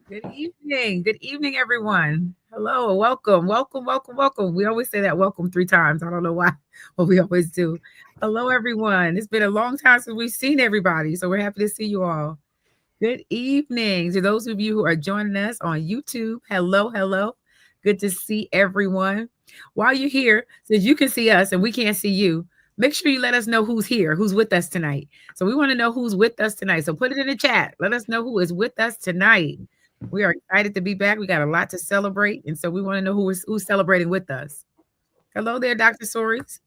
Good evening. Good evening, everyone. Hello, welcome, welcome, welcome, welcome. We always say that welcome 3 times. I don't know why, but we always do. Hello, everyone. It's been a long time since we've seen everybody, so we're happy to see you all. Good evening to those of you who are joining us on YouTube. Hello, hello. Good to see everyone. While you're here, since you can see us and we can't see you, make sure you let us know who's here, who's with us tonight. So we want to know who's with us tonight. So put it in the chat. Let us know who is with us tonight. We are excited to be back. We got a lot to celebrate, and so we want to know who's celebrating with us. Hello there, Dr. Soares.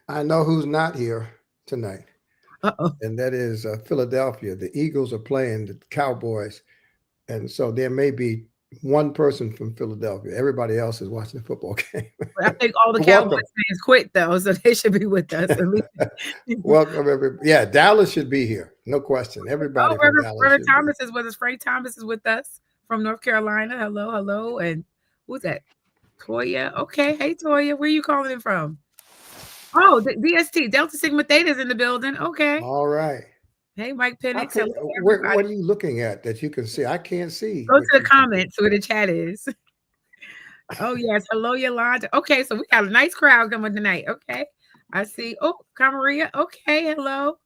I know who's not here tonight, Uh-oh. and that is Philadelphia. The Eagles are playing the Cowboys, and so there may be one person from Philadelphia. Everybody else is watching the football game. But I think all the Cowboys Welcome. fans quit though, so they should be with us at least. Welcome, everybody. Yeah, Dallas should be here. No question. Oh, Everybody from Dallas Brother should be. Thomas is with us. Frank Thomas is with us from North Carolina. Hello, hello. And who's that? Toya. Okay. Hey, Toya. Where are you calling in from? Oh, the DST, Delta Sigma Theta is in the building. Okay. All right. Hey, Mike How Penix. can Hello, what everybody. are you looking at that you can see? I can't see Go to what the you can see. comments where the chat is. Oh, yes. Hello, Yolanda. Okay. So we got a nice crowd coming tonight. Okay. I see. Oh, Camaria. Okay. Hello.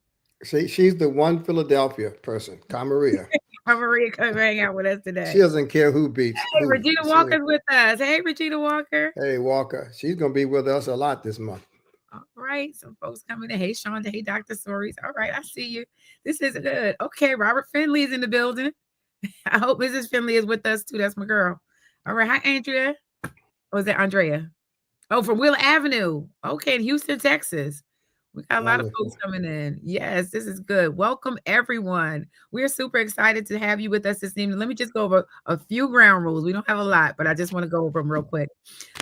See, she's the one Philadelphia person, Camaria. Camaria come hang out with us She today. doesn't care who beats Hey, who. Regina She, Walker's with us. Hey, Regina Walker. hey, Walker, she's gonna be with us a lot this month. All right. Some folks coming in. Hey, Shonda. Hey, Dr. Soares. All right. I see you. This is good. Okay. Robert Finley's in the building. I hope Mrs. Finley is with us too. That's my girl. All right. Hi, Andrea. Or is that Andrea? Oh, from Wheeler Avenue. Okay. In Houston, Texas. We got a lot of folks Wonderful. coming in. Yes, this is good. Welcome, everyone. We're super excited to have you with us this evening. Let me just go over a few ground rules. We don't have a lot, but I just want to go over them real quick.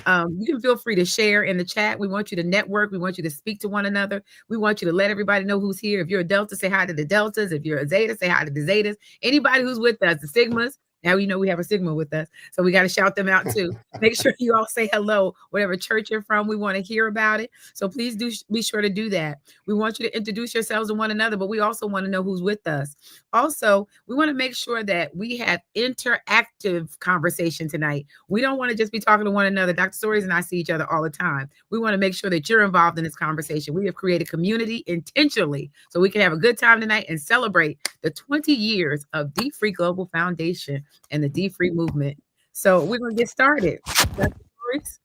You can feel free to share in the chat. We want you to network. We want you to speak to one another. We want you to let everybody know who's here. If you're a Delta, say hi to the Deltas. If you're a Zeta, say hi to the Zetas. Anybody who's with us, the Sigmas. Now you know we have a Sigma with us. So we got to shout them out too. Make sure you all say hello, whatever church you're from. We want to hear about it. So please do be sure to do that. We want you to introduce yourselves to one another, but we also want to know who's with us. Also, we want to make sure that we have interactive conversation tonight. We don't want to just be talking to one another. Dr. Stories and I see each other all the time. We want to make sure that you're involved in this conversation. We have created community intentionally so we can have a good time tonight and celebrate the 20 years of DFREE Global Foundation and the DFREE movement. So we're going to get started. Dr. Stories?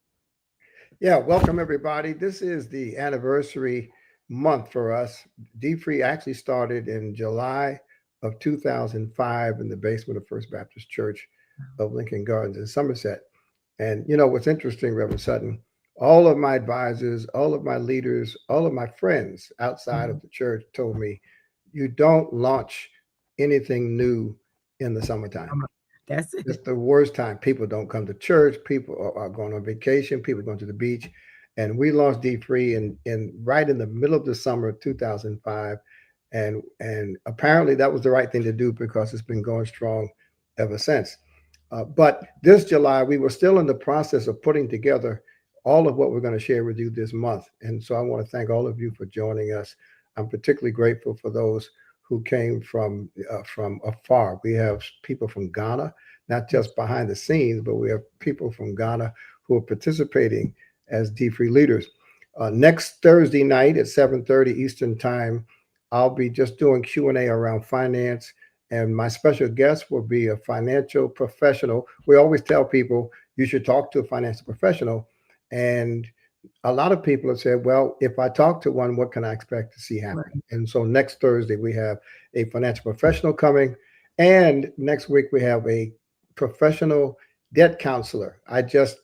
Yeah, welcome everybody. This is the anniversary month for us. D3 actually started in July of 2005 in the basement of First Baptist Church of Lincoln Gardens in Somerset. And you know what's interesting, Reverend Sutton? All of my advisors, all of my leaders, all of my friends outside of the church told me, you don't launch anything new in the summertime. That's It's it. the worst time. People don't come to church. People are going on vacation. People are going to the beach. And we launched D3 in right in the middle of the summer of 2005. And apparently that was the right thing to do because it's been going strong ever since. But this July, we were still in the process of putting together all of what we're going to share with you this month. And so I want to thank all of you for joining us. I'm particularly grateful for those who came from afar. We have people from Ghana, not just behind the scenes, but we have people from Ghana who are participating as D3 leaders. Next Thursday night at 7:30 Eastern Time, I'll be just doing Q&A around finance, and my special guest will be a financial professional. We always tell people you should talk to a financial professional, and a lot of people have said, well, if I talk to one, what can I expect to see happen? Right. And so next Thursday, we have a financial professional coming. And next week, we have a professional debt counselor.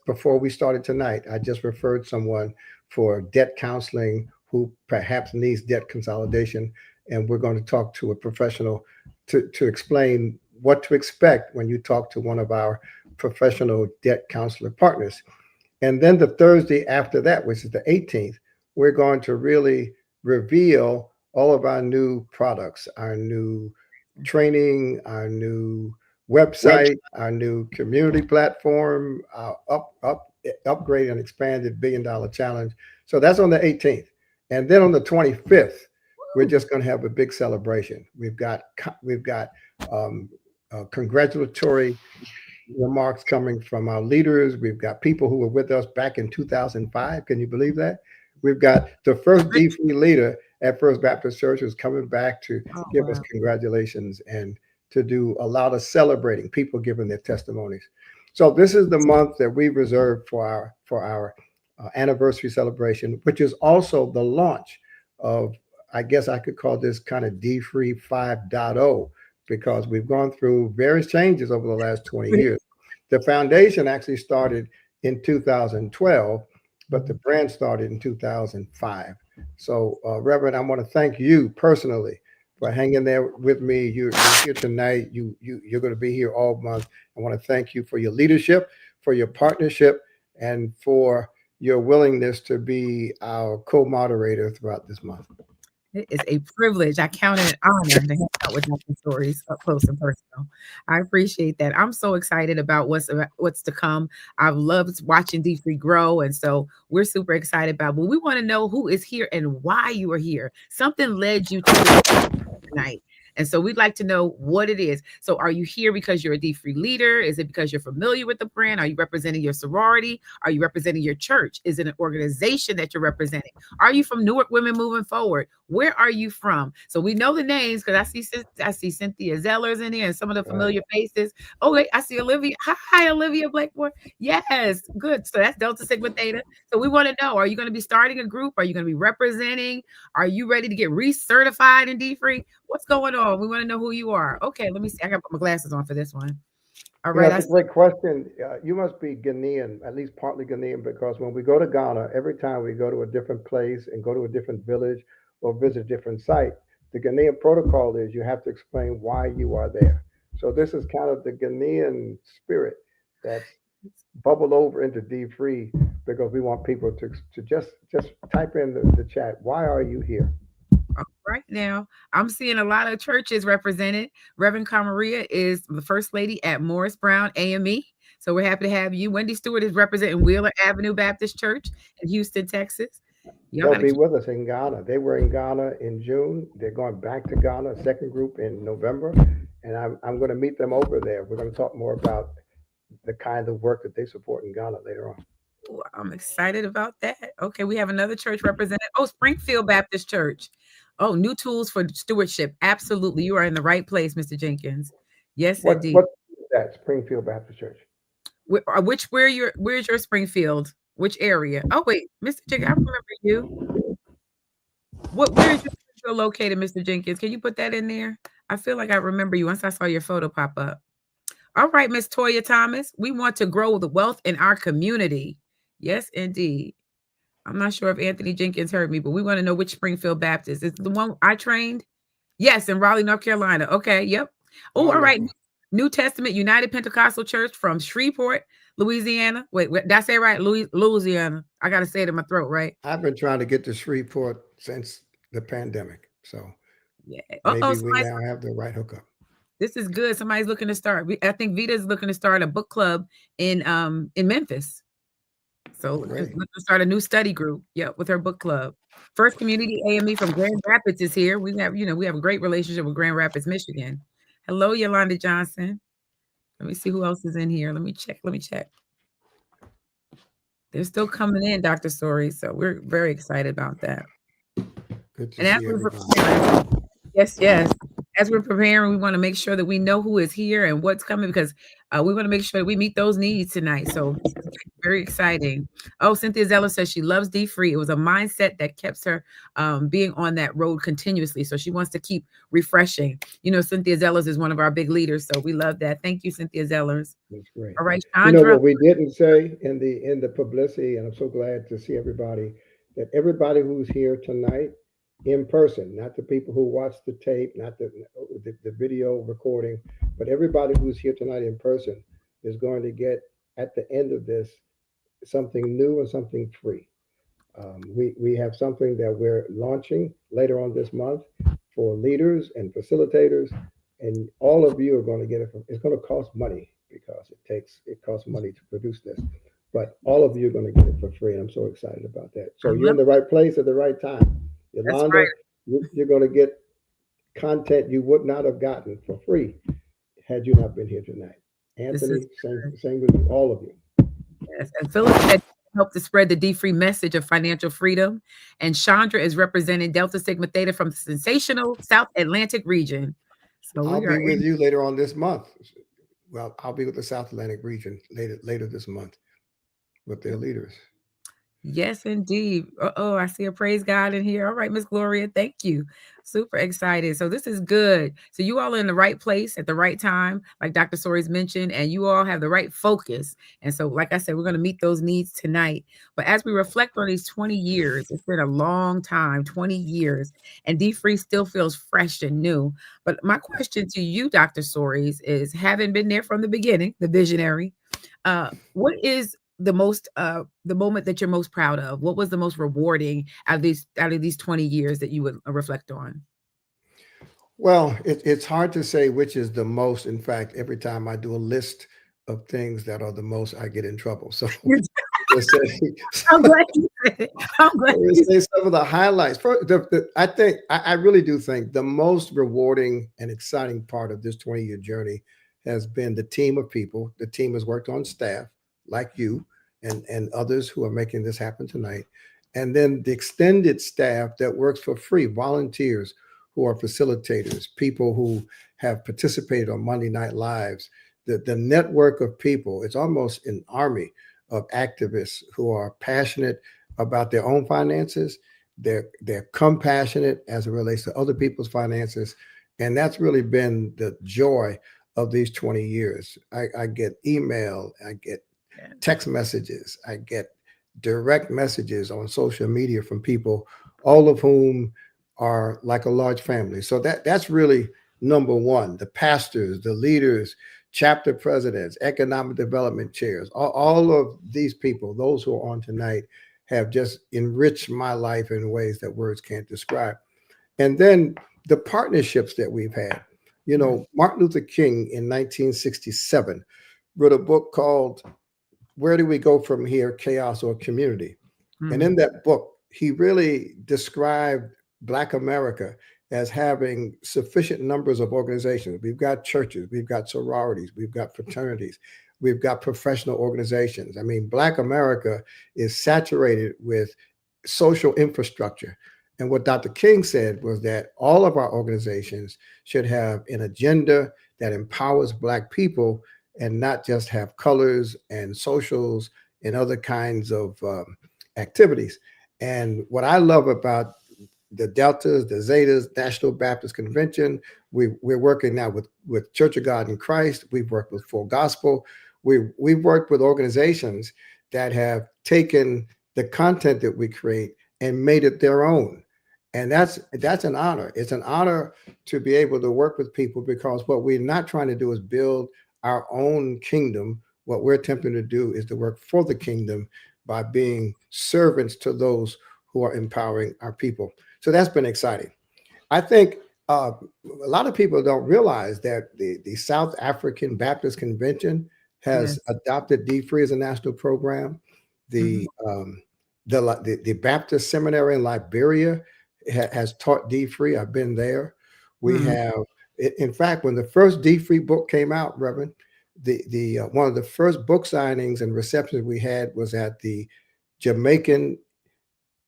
Before we started tonight, I just referred someone for debt counseling who perhaps needs debt consolidation. And we're going to talk to a professional to explain what to expect when you talk to one of our professional debt counselor partners. And then the Thursday after that, which is the 18th, we're going to really reveal all of our new products, our new training, our new website, our new community platform, our upgrade and expanded $1 billion challenge. So that's on the 18th. And then on the 25th, we're Woo. just going to have a big celebration. We've got um, congratulatory remarks coming from our leaders. We've got people who were with us back in 2005. Can you believe that? We've got the first D3 leader at First Baptist Church who's coming back to Oh, give us wow. congratulations and to do a lot of celebrating, people giving their testimonies. So this is the month that we reserved for our anniversary celebration, which is also the launch of, I guess I could call this kind of D3 5.0, because we've gone through various changes over the last 20 years. The foundation actually started in 2012, but the brand started in 2005. So, Reverend, I want to thank you personally for hanging there with me. You're here tonight. You're going to be here all month. I want to thank you for your leadership, for your partnership, and for your willingness to be our co-moderator throughout this month. It is a privilege. I count it an honor to hang out with Dr. Stories up close and personal. I appreciate that. I'm so excited about what's to come. I've loved watching D3 grow, and so we're super excited about. But we want to know who is here and why you are here. Something led you to this tonight. And so we'd like to know what it is. So are you here because you're a D3 leader? Is it because you're familiar with the brand? Are you representing your sorority? Are you representing your church? Is it an organization that you're representing? Are you from Newark Women Moving Forward? Where are you from? So we know the names because I see Cynthia Zeller's in here and some of the Right. familiar faces. Oh, wait, I see Olivia. Hi, Olivia Blackmore. Yes, good. So that's Delta Sigma Theta. So we want to know, are you going to be starting a group? Are you going to be representing? Are you ready to get recertified in D3? What's going on? We want to know who you are. Okay, let me see. I got to put my glasses on for this one. All right, It's I a see. great question. You must be Ghanaian, at least partly Ghanaian, because when we go to Ghana, every time we go to a different place and go to a different village or visit a different site, the Ghanaian protocol is you have to explain why you are there. So this is kind of the Ghanaian spirit that's bubbled over into D3, because we want people to just type in the chat. Why are you here? Right now, I'm seeing a lot of churches represented. Reverend Camaria is the first lady at Morris Brown AME. So we're happy to have you. Wendy Stewart is representing Wheeler Avenue Baptist Church in Houston, Texas. Y'all They'll got to be keep. with us in Ghana. They were in Ghana in June. They're going back to Ghana, second group in November. And I'm going to meet them over there. We're going to talk more about the kind of work that they support in Ghana later on. Ooh, I'm excited about that. Okay, we have another church represented. Oh, Springfield Baptist Church. Oh, new tools for stewardship. Absolutely. You are in the right place, Mr. Jenkins. Yes, indeed. What is that? Springfield Baptist Church. Where's your Springfield? Which area? Oh, wait, Mr. Jenkins, I remember you. Where is your Springfield located, Mr. Jenkins? Can you put that in there? I feel like I remember you once I saw your photo pop up. All right, Miss Toya Thomas. We want to grow the wealth in our community. Yes, indeed. I'm not sure if Anthony Jenkins heard me, but we want to know which Springfield Baptist. Is the one I trained? Yes, in Raleigh, North Carolina. Okay, yep. Oh, all right. Wonderful. New Testament United Pentecostal Church from Shreveport, Louisiana. Wait, did I say it right? Louisiana. I got to say it in my throat, right? I've been trying to get to Shreveport since the pandemic. So Yeah. Uh-oh, maybe we somebody's, now have the right hookup. this is good. Somebody's looking to start. I think Vita's looking to start a book club in Memphis. So just Great. looking to start a new study group. Yeah, with her book club. First Community AME from Grand Rapids is here. We have a great relationship with Grand Rapids, Michigan. Hello, Yolanda Johnson. Let me see who else is in here. Let me check. Let me check. They're still coming in, Dr. Story. So we're very excited about that. Good to And as see we're everybody. preparing, yes, yes. As we're preparing, we want to make sure that we know who is here and what's coming because we want to make sure that we meet those needs tonight. So this is very exciting. Oh, Cynthia Zeller says she loves D3. It was a mindset that kept her being on that road continuously. So she wants to keep refreshing. You know, Cynthia Zellers is one of our big leaders. So we love that. Thank you, Cynthia Zellers. That's great. All right, You know Chandra. what we didn't say in the publicity, and I'm so glad to see everybody, that everybody who's here tonight in person, not the people who watch the tape, not the video recording, but everybody who's here tonight in person is going to get at the end of this something new and something free. We have something that we're launching later on this month for leaders and facilitators, and all of you are going to get it. It's going to cost money because it costs money to produce this, but all of you are going to get it for free, and I'm so excited about that. I So you're love in the right place at the right time, that's right. Yolanda. You're going to get content you would not have gotten for free had you not been here tonight. This is Anthony, same, good. same with you, all of you. Yes. And Phyllis said help to spread the D-free message of financial freedom. And Chandra is representing Delta Sigma Theta from the sensational South Atlantic region. So I'll we be are with in. you later on this month. Well, I'll be with the South Atlantic region later this month with their leaders. Yes, indeed. Oh, I see a praise God in here. All right, Miss Gloria, thank you. Super excited. So this is good. So you all are in the right place at the right time, like Dr. Sories mentioned, and you all have the right focus. And so, like I said, we're going to meet those needs tonight. But as we reflect on these 20 years, it's been a long time, 20 years, and D-Free still feels fresh and new. But my question to you, Dr. Sories, is having been there from the beginning, the visionary, what is the moment that you're most proud of? What was the most rewarding out of these 20 years that you would reflect on? Well, it's hard to say which is the most. In fact, every time I do a list of things that are the most, I get in trouble. So let's say, I'm glad you said it. I'm glad you let's say some of the highlights. I think I really do think the most rewarding and exciting part of this 20-year journey has been the team of people. The team has worked on staff like you and others who are making this happen tonight. And then the extended staff that works for free, volunteers who are facilitators, people who have participated on Monday Night Lives, the network of people. It's almost an army of activists who are passionate about their own finances. They're compassionate as it relates to other people's finances. And that's really been the joy of these 20 years. I get email, I get said. text messages, I get direct messages on social media from people, all of whom are like a large family. So that's really number one. The pastors, the leaders, chapter presidents, economic development chairs, all of these people, those who are on tonight, have just enriched my life in ways that words can't describe. And then the partnerships that we've had. You Yeah. know, Martin Luther King in 1967 wrote a book called Where Do We Go From Here, Chaos or Community? And Mm. in that book, he really described Black America as having sufficient numbers of organizations. We've got churches, we've got sororities, we've got fraternities, we've got professional organizations. I mean, Black America is saturated with social infrastructure. And what Dr. King said was that all of our organizations should have an agenda that empowers Black people and not just have colors and socials and other kinds of activities. And what I love about the Deltas, the Zetas, National Baptist Convention, we're working now with Church of God in Christ. We've worked with Full Gospel. We've worked with organizations that have taken the content that we create and made it their own. And that's an honor. It's an honor to be able to work with people because what we're not trying to do is build our own kingdom. What we're attempting to do is to work for the kingdom by being servants to those who are empowering our people. So that's been exciting. I think a lot of people don't realize that the South African Baptist Convention has Yes. adopted D-Free as a national program. Mhm. The Baptist Seminary in Liberia has taught D-Free. I've been there. We Mm. have, in fact, when the first D-Free book came out, Reverend, the one of the first book signings and receptions we had was at the Jamaican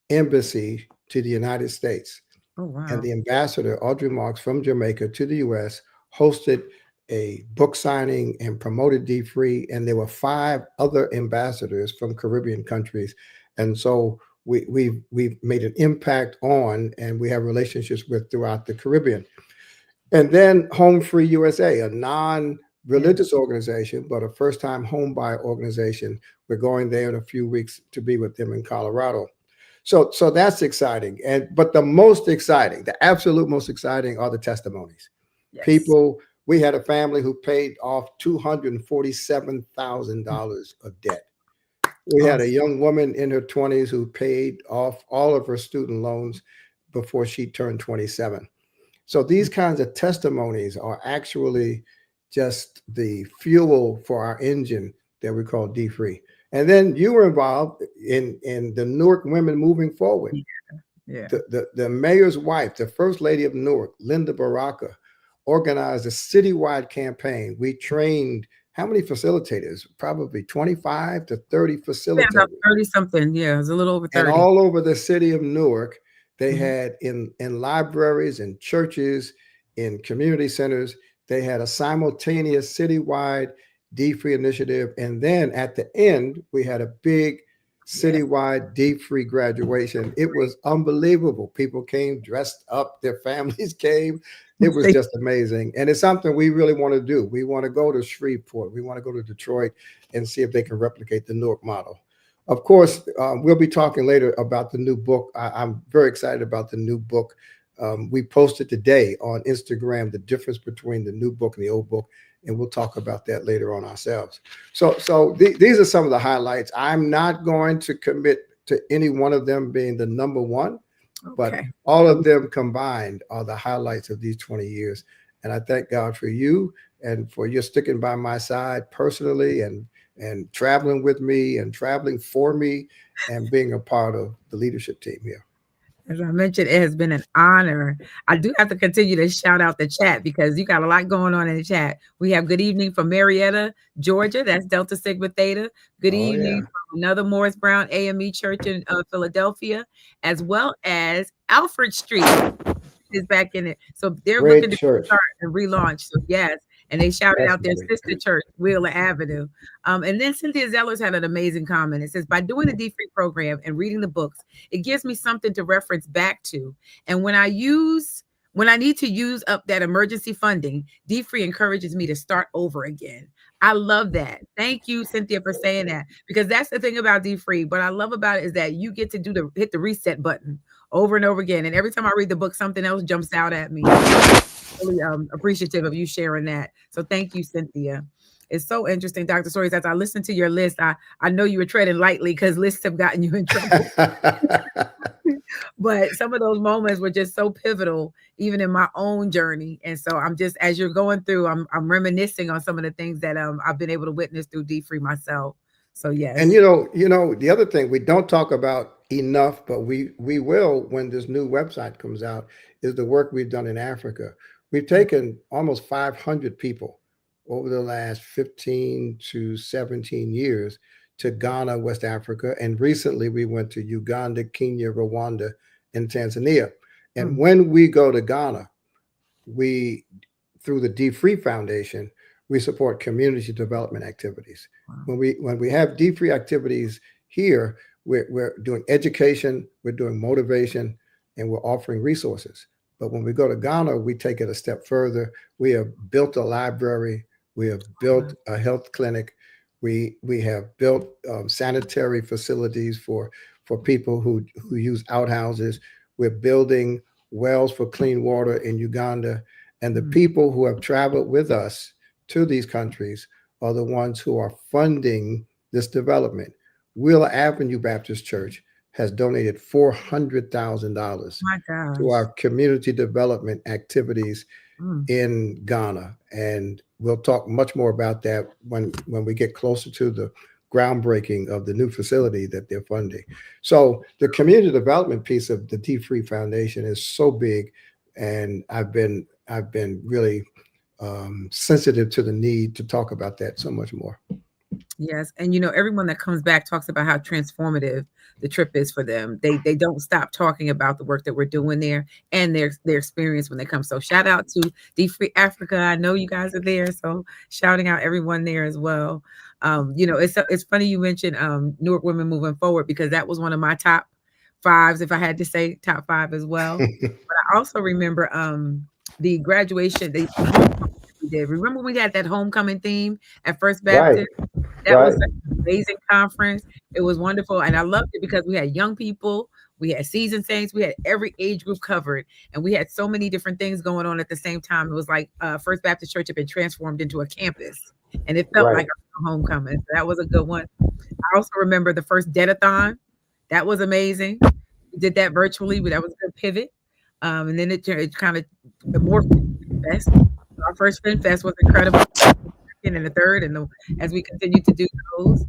embassy to the United States. Oh, And wow. the ambassador, Audrey Marks from Jamaica to the US, hosted a book signing and promoted D-Free. And there were 5 other ambassadors from Caribbean countries. And so we've made an impact on, and we have relationships with throughout the Caribbean. And then Home Free USA, a Yeah. non-religious organization, but a first-time home buyer organization. We're going there in a few weeks to be with them in Colorado. So that's exciting. But the most exciting, the absolute most exciting are the testimonies. Yes. People, we had a family who paid off $247,000 of debt. We had a Awesome. young woman in her 20s who paid off all of her student loans before she turned 27. So these kinds of testimonies are actually just the fuel for our engine that we call D-Free. And then you were involved in the Newark Women Moving Forward. Yeah. Yeah. The mayor's wife, the first lady of Newark, Linda Baraka, organized a citywide campaign. We trained how many facilitators? Probably 25 to 30 Yeah, about facilitators. 30 something. Yeah, it was a little over And 30. all over the city of Newark, they Mhm. had in libraries and churches, in community centers, they had a simultaneous citywide D-free initiative. And then at the end, we had a big Yeah. citywide D-free graduation. It was unbelievable. People came dressed up, their families came. It was They just amazing. And it's something we really want to do. We want to go to Shreveport. We want to go to Detroit and see if they can replicate the Newark model. Of course, we'll be talking later about the new book. I'm very excited about the new book. We posted today on Instagram the difference between the new book and the old book, and we'll talk about that later on ourselves. These are some of the highlights. I'm not going to commit to any one of them being the number one, but okay. all of them combined are the highlights of these 20 years. And I thank God for you and for your sticking by my side personally and traveling with me and traveling for me and being a part of the leadership team here. As I mentioned, it has been an honor. I do have to continue to shout out the chat because you got a lot going on in the chat. We have good evening from Marietta, Georgia. That's Delta Sigma Theta. Good Oh evening yeah, from another Morris Brown AME Church in Philadelphia, as well as Alfred Street is back in it. So they're looking great to church, start and relaunch. So yes. And they shouted out their definitely. sister church, Wheeler Avenue. And then Cynthia Zellers had an amazing comment. It says, by doing the D-Free program and reading the books, it gives me something to reference back to. And when I need to use up that emergency funding, D-Free encourages me to start over again. I love that. Thank you, Cynthia, for saying that. Because that's the thing about D-Free. What I love about it is that you get to hit the reset button over and over again. And every time I read the book, something else jumps out at me. And so really appreciative of you sharing that. So thank you, Cynthia. It's so interesting, Dr. Stories. As I listened to your list, I know you were treading lightly because lists have gotten you in trouble. But some of those moments were just so pivotal, even in my own journey. And so I'm just, as you're going through, I'm reminiscing on some of the things that I've been able to witness through D Free myself. So And yes. the other thing we don't talk about enough, but we will when this new website comes out, is the work we've done in Africa. We've taken almost 500 people over the last 15 to 17 years to Ghana, West Africa, and recently we went to Uganda, Kenya, Rwanda, and Tanzania. And Mm, when we go to Ghana, we through the D-Free Foundation, we support community development activities. wow. When we have D-Free activities here, we're doing education, we're doing motivation, and we're offering resources. But when we go to Ghana, we take it a step further. We have built a library, we have built Wow. a health clinic, we have built sanitary facilities for people who use outhouses. We're building wells for clean water in Uganda. And the Mm, people who have traveled with us to these countries are the ones who are funding this development. Wheeler Avenue Baptist Church has donated $400,000 my to gosh. our community development activities Mm, in Ghana. And we'll talk much more about that when we get closer to the groundbreaking of the new facility that they're funding. So the community development piece of the D-Free Foundation is so big, and I've been really sensitive to the need to talk about that so much more. yes, and everyone that comes back talks about how transformative the trip is for them. They don't stop talking about the work that we're doing there and their experience when they come. So shout out to D Free Africa. I know you guys are there, so shouting out everyone there as well. It's funny you mentioned Newark Women Moving Forward because that was one of my top fives, if I had to say top five as well. But I also remember the graduation, the homecoming that we did. Remember we had that homecoming theme at First Right, Baptist? That was right, such an amazing conference. It was wonderful, and I loved it because we had young people, we had seasoned saints, we had every age group covered, and we had so many different things going on at the same time. It was like First Baptist Church had been transformed into a campus, and it felt right. like a homecoming. So that was a good one. I also remember the first Deadathon. That was amazing. We did that virtually, but that was a good pivot. And then it kind of morphed into Fin Fest. Our first Fin Fest was incredible. Second and the third, and as we continue to do those.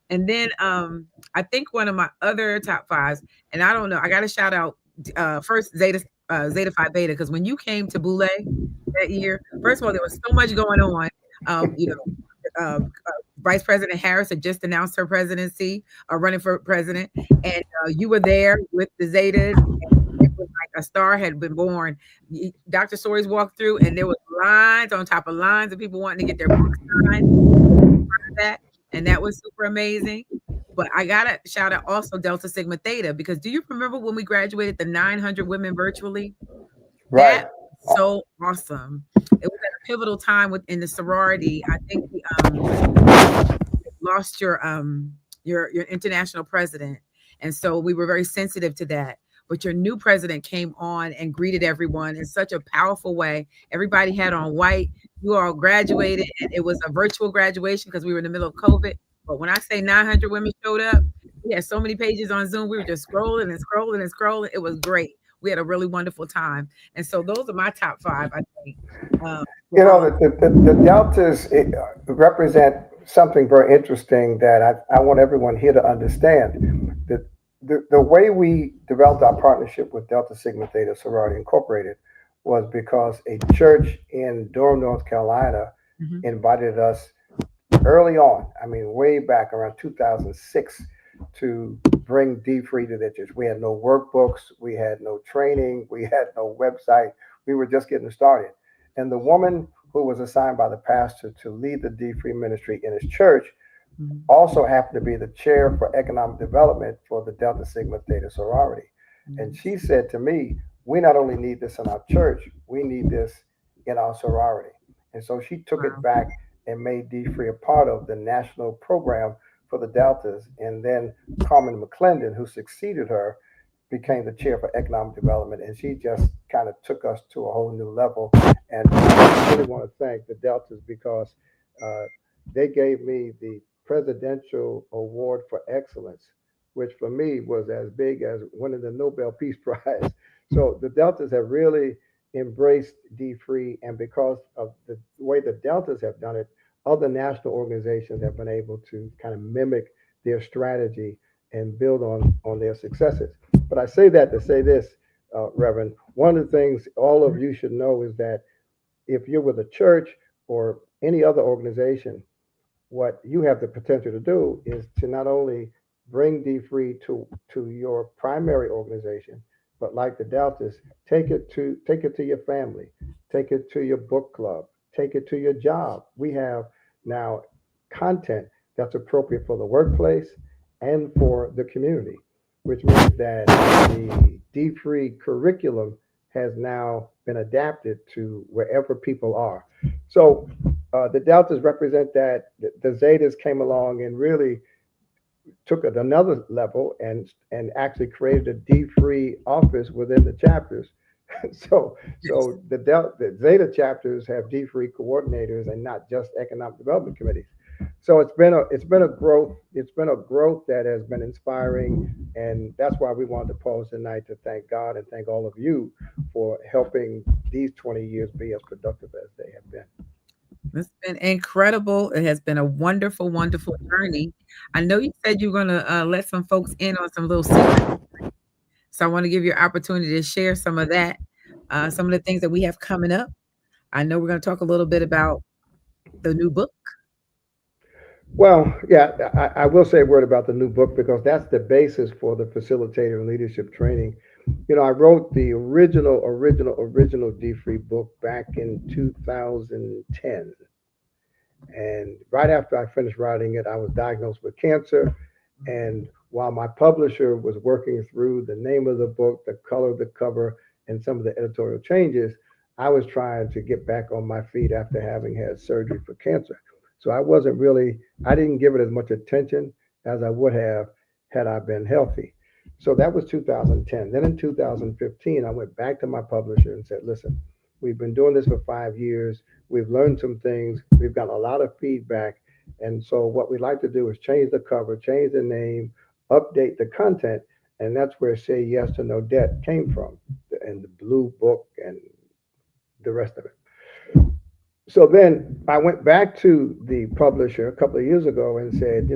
And then I think one of my other top fives, and I don't know, I got to shout out first Zeta Phi Beta because when you came to Boule, that year. First of all, there was so much going on. You know, Vice President Harris had just announced her presidency, running for president, and you were there with the Zetas. It was like a star had been born. Dr. Stories walked through, and there was lines on top of lines of people wanting to get their books signed. That, and that was super amazing. But I gotta shout out also Delta Sigma Theta, because do you remember when we graduated the 900 women virtually? Right. That was so awesome. It was at a pivotal time within the sorority. I think we lost your international president, and so we were very sensitive to that. But your new president came on and greeted everyone in such a powerful way. Everybody had on white. You all graduated, and it was a virtual graduation because we were in the middle of COVID. But when I say 900 women showed up, we had so many pages on Zoom. We were just scrolling and scrolling and scrolling. It was great. We had a really wonderful time. And so those are my top five, I think. You For know, all. the deltas represent something very interesting that I want everyone here to understand. The way we developed our partnership with Delta Sigma Theta Sorority Incorporated was because a church in Durham, North Carolina Mhm. invited us early on, I mean, way back around 2006, to bring DFREE to their church. We had no workbooks, we had no training, we had no website. We were just getting started. And the woman who was assigned by the pastor to lead the DFREE ministry in his church Mhm. also happened to be the chair for economic development for the Delta Sigma Theta sorority. And Mhm. she said to me, we not only need this in our church, we need this in our sorority. And so she took it Wow. back and made DFREE a part of the national program for the Deltas. And then Carmen McClendon, who succeeded her, became the chair for economic development. And she just kind of took us to a whole new level. And I really want to thank the Deltas because uh, they gave me the Presidential Award for Excellence, which for me was as big as winning the Nobel Peace Prize. So the Deltas have really embraced DFREE, and because of the way the Deltas have done it, other national organizations have been able to kind of mimic their strategy and build on their successes. But I say that to say this, Reverend. One of the things all of you should know is that if you're with a church or any other organization, what you have the potential to do is to not only bring DFREE to your primary organization, but like the Deltas, take it to your family, take it to your book club, take it to your job. We have now content that's appropriate for the workplace and for the community, which means that the DFREE curriculum has now been adapted to wherever people are. So the Deltas represent that. The Zetas came along and really took it another level and actually created a D-free office within the chapters. so Yes. the Zeta chapters have D-free coordinators and not just economic development committees. So it's been a growth that has been inspiring, and that's why we wanted to pause tonight to thank God and thank all of you for helping these 20 years be as productive as they have been. It's been incredible. It has been a wonderful, wonderful journey. I know you said you're gonna let some folks in on some little secrets, so I want to give you an opportunity to share some of that, some of the things that we have coming up. I know we're going to talk a little bit about the new book. Well, yeah, I will say a word about the new book because that's the basis for the facilitator and leadership training. You know, I wrote the original D-Free book back in 2010. And right after I finished writing it, I was diagnosed with cancer. And while my publisher was working through the name of the book, the color of the cover, and some of the editorial changes, I was trying to get back on my feet after having had surgery for cancer. So I didn't give it as much attention as I would have had I been healthy. So that was 2010. Then in 2015, I went back to my publisher and said, listen, we've been doing this for 5 years. We've learned some things. We've got a lot of feedback. And so what we'd like to do is change the cover, change the name, update the content. And that's where Say Yes to No Debt came from, and the blue book and the rest of it. So then I went back to the publisher a couple of years ago and said,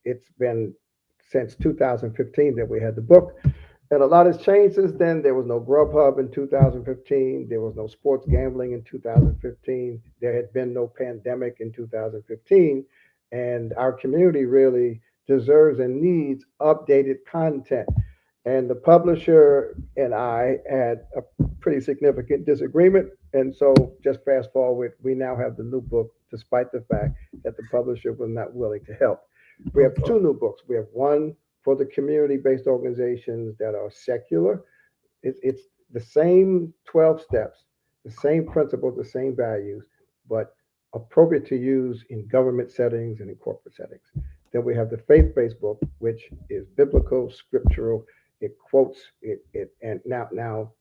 it's been since 2015 that we had the book. And a lot has changed since then. There was no Grubhub in 2015. There was no sports gambling in 2015. There had been no pandemic in 2015. And our community really deserves and needs updated content. And the publisher and I had a pretty significant disagreement. And so, just fast forward, we now have the new book, despite the fact that the publisher was not willing to help. We have Okay. two new books. We have one for the community based organizations that are secular. It's the same 12 steps, the same principles, the same values, but appropriate to use in government settings and in corporate settings. Then we have the faith based book, which is biblical, scriptural. It quotes it, and now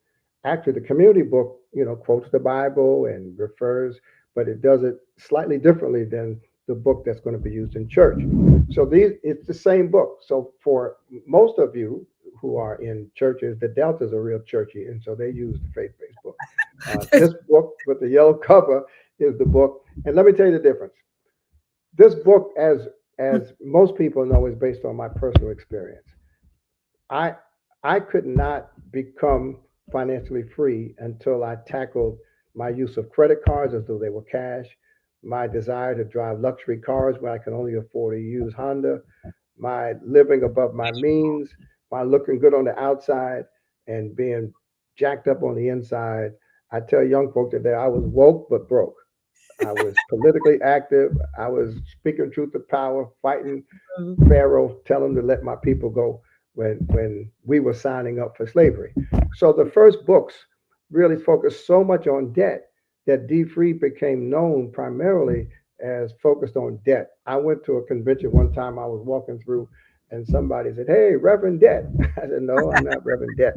actually the community book, quotes the Bible and refers, but it does it slightly differently than the book that's going to be used in church. So these it's the same book. So for most of you who are in churches, the Deltas are real churchy, and so they use the faith-based book. This book with the yellow cover is the book, and let me tell you the difference. This book, as most people know, is based on my personal experience. I I could not become financially free until I tackled my use of credit cards as though they were cash, my desire to drive luxury cars when I can only afford to use Honda, my living above my means, my looking good on the outside and being jacked up on the inside. I tell young folk today I was woke but broke. I was politically active. I was speaking truth to power, fighting Pharaoh, telling him to let my people go when we were signing up for slavery. So the first books really focused so much on debt that DFREE became known primarily as focused on debt. I went to a convention one time I was walking through and somebody said, "Hey, Reverend Debt." I said, "No, I'm not Reverend Debt."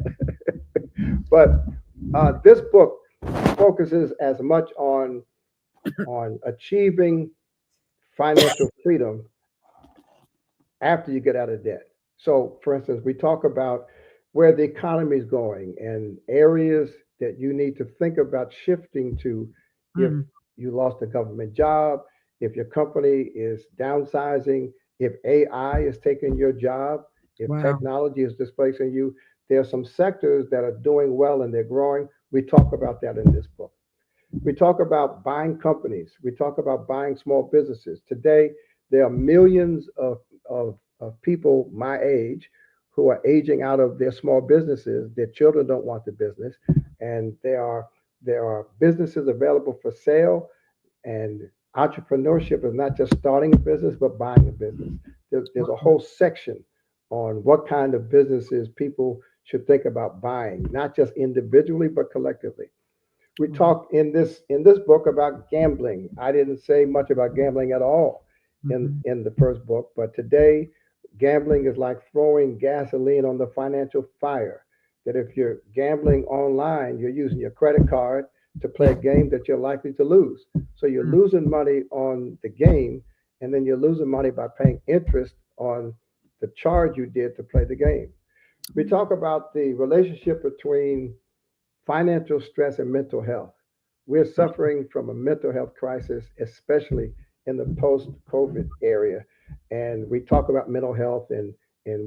But this book focuses as much on achieving financial freedom after you get out of debt. So, for instance, we talk about where the economy is going and areas that you need to think about shifting to if Mm, you lost a government job, if your company is downsizing, if AI is taking your job, if wow. technology is displacing you. There are some sectors that are doing well and they're growing. We talk about that in this book. We talk about buying companies. We talk about buying small businesses. Today, there are millions of people my age who are aging out of their small businesses. Their children don't want the business, and there are businesses available for sale. And entrepreneurship is not just starting a business, but buying a business. There's a whole section on what kind of businesses people should think about buying, not just individually, but collectively. We Wow. talk in this book about gambling. I didn't say much about gambling at all Mhm. in the first book, but today gambling is like throwing gasoline on the financial fire. That if you're gambling online, you're using your credit card to play Yeah. a game that you're likely to lose. So you're Mm, losing money on the game, and then you're losing money by paying interest on the charge you did to play the game. We talk about the relationship between financial stress and mental health. We're suffering from a mental health crisis, especially in the post COVID area. And we talk about mental health in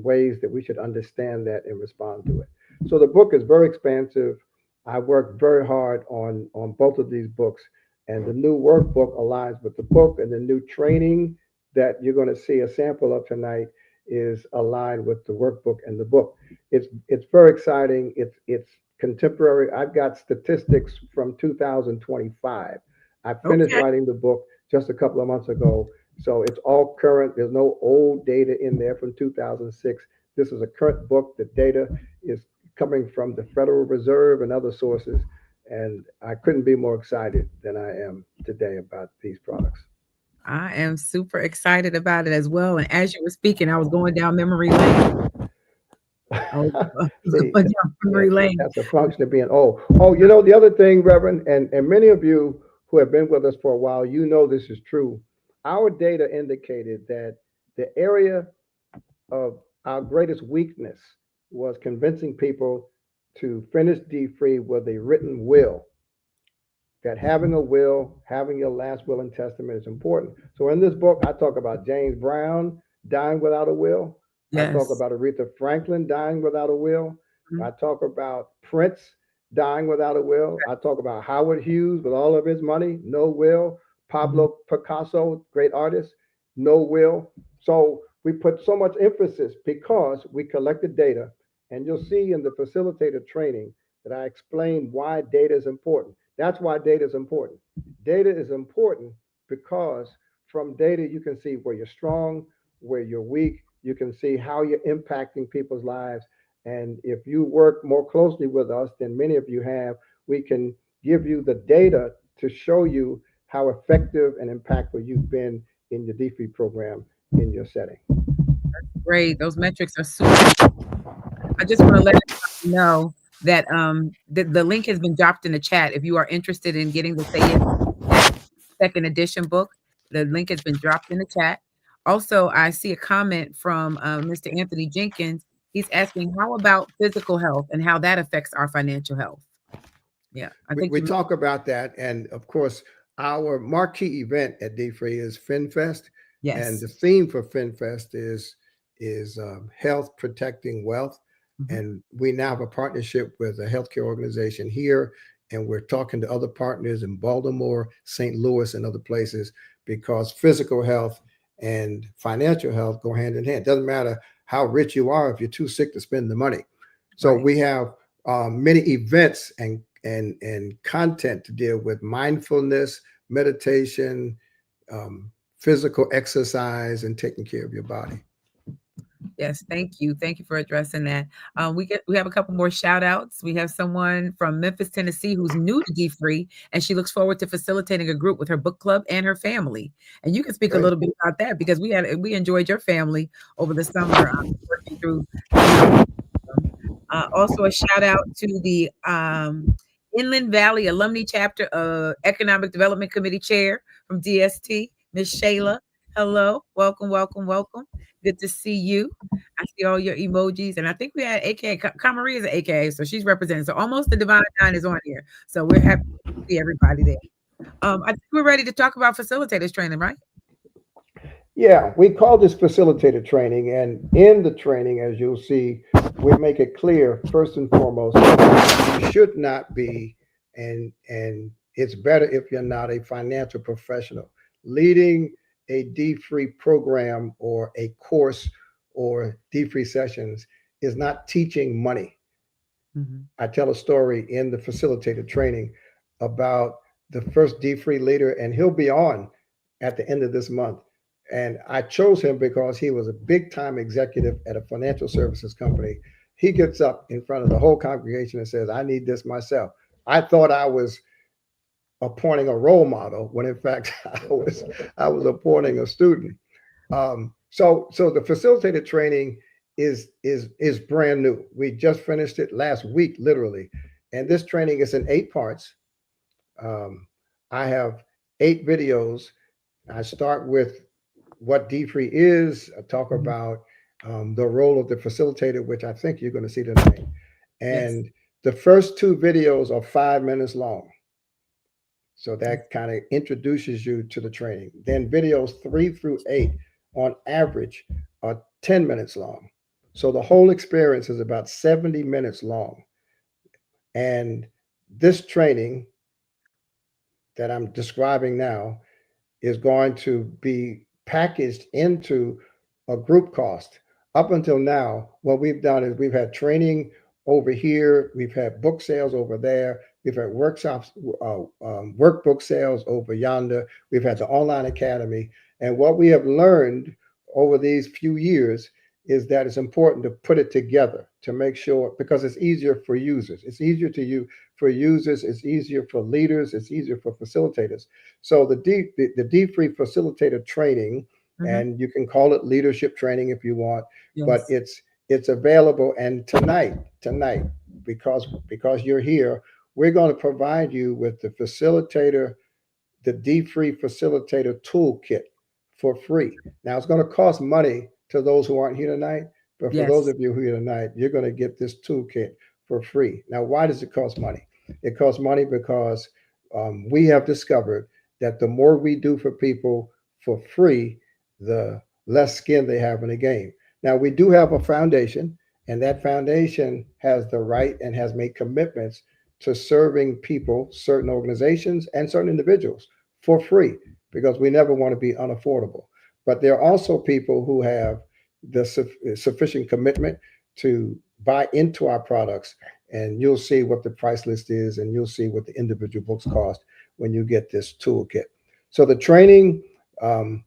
ways that we should understand that and respond to it. So the book is very expansive. I worked very hard on both of these books. And the new workbook aligns with the book, and the new training that you're going to see a sample of tonight is aligned with the workbook and the book. It's very exciting. It's contemporary. I've got statistics from 2025. I finished okay. writing the book just a couple of months ago, so it's all current. There's no old data in there from 2006. This is a current book. The data is coming from the Federal Reserve and other sources, and I couldn't be more excited than I am today about these products. I am super excited about it as well, and as you were speaking, I was going down memory lane. I was See, going down yeah, memory lane. that's a function of being old. Oh, the other thing, Reverend, and many of you who have been with us for a while, you know this is true. Our data indicated that the area of our greatest weakness was convincing people to finish D free with a written will. That having a will, having your last will and testament is important. So in this book, I talk about James Brown dying without a will. I talk Yes. about Aretha Franklin dying without a will. I Mhm. talk about Prince dying without a will. I talk about Howard Hughes with all of his money, no will. Mhm. Pablo Picasso, great artist, no will. So we put so much emphasis because we collected data. And you'll see in the facilitator training that I explain why data is important. That's why data is important. Data is important because from data you can see where you're strong, where you're weak. You can see how you're impacting people's lives. And if you work more closely with us than many of you have, we can give you the data to show you how effective and impactful you've been in your DFREE program in your setting. Great. Those metrics are super. I just want to let everybody know that the link has been dropped in the chat. If you are interested in getting the Say Yes second edition book, the link has been dropped in the chat. Also, I see a comment from Mr. Anthony Jenkins. He's asking, how about physical health and how that affects our financial health? Yeah, I think We you. talk about that. And of course, our marquee event at DFREE is FinFest. And Yes. the theme for FinFest is health protecting wealth. Mhm. And we now have a partnership with a healthcare organization here. And we're talking to other partners in Baltimore, St. Louis, and other places because physical health and financial health go hand in hand. It doesn't matter how rich you are if you're too sick to spend the money. So Right. we have many events and content to deal with mindfulness, meditation, physical exercise, and taking care of your body. Yes, thank you. Thank you for addressing that. We have a couple more shout outs. We have someone from Memphis, Tennessee who's new to DFREE and she looks forward to facilitating a group with her book club and her family. And you can speak a Great. little bit about that because we enjoyed your family over the summer working through coming up. Also, a shout out to the Inland Valley Alumni Chapter Economic Development Committee Chair from DST, Miss Shayla. Hello, welcome, welcome, welcome. Good to see you. I see all your emojis, and I think we had AKA. Kamaria is an AKA, so she's representing. So almost the Divine Nine is on here. So we're happy to see everybody there. I think we're ready to talk about facilitators training, right? Yeah, we call this facilitator training. And in the training, as you'll see, we make it clear, first and foremost, you should not be, and it's better if you're not a financial professional. Leading a D-free program or a course or D-free sessions is not teaching money. Mhm. I tell a story in the facilitator training about the first D-free leader, and he'll be on at the end of this month. And I chose him because he was a big time executive at a financial services company. He gets up in front of the whole congregation and says, I need this myself. I thought I was appointing a role model when in fact I was appointing a student. So the facilitated training is brand new. We just finished it last week, literally, and this training is in 8 parts. Um, I have 8 videos. I start with what D3 is. I talk Mhm. about the role of the facilitator, which I think you're going to see tonight. Yes. And the first 2 videos are 5 minutes long. So Yes. that kind of introduces you to the training. Then videos 3 through 8 on average are 10 minutes long. So the whole experience is about 70 minutes long. And this training that I'm describing now is going to be packaged into a group cost. Up until now, what we've done is we've had training over here, we've had book sales over there, we've had workshops, workbook sales over yonder, we've had the online academy. And what we have learned over these few years is that it's important to put it together to make sure, because it's easier for users. It's easier to you for users, it's easier for leaders, it's easier for facilitators. So the D-Free Facilitator Training, Mhm. and you can call it leadership training if you want, but Yes. it's available. And tonight, because you're here, we're going to provide you with the D-Free Facilitator Toolkit for free. Now it's going to cost money to those who aren't here tonight, but for those Yes. of you who are here tonight, you're going to get this toolkit for free. Now, why does it cost money? It costs money because we have discovered that the more we do for people for free, the less skin they have in the game. Now, we do have a foundation, And that foundation has the right and has made commitments to serving people, certain organizations, and certain individuals for free because we never want to be unaffordable. But there are also people who have the sufficient commitment to buy into our products. And you'll see what the price list is, and you'll see what the individual books cost when you get this toolkit. So the training um,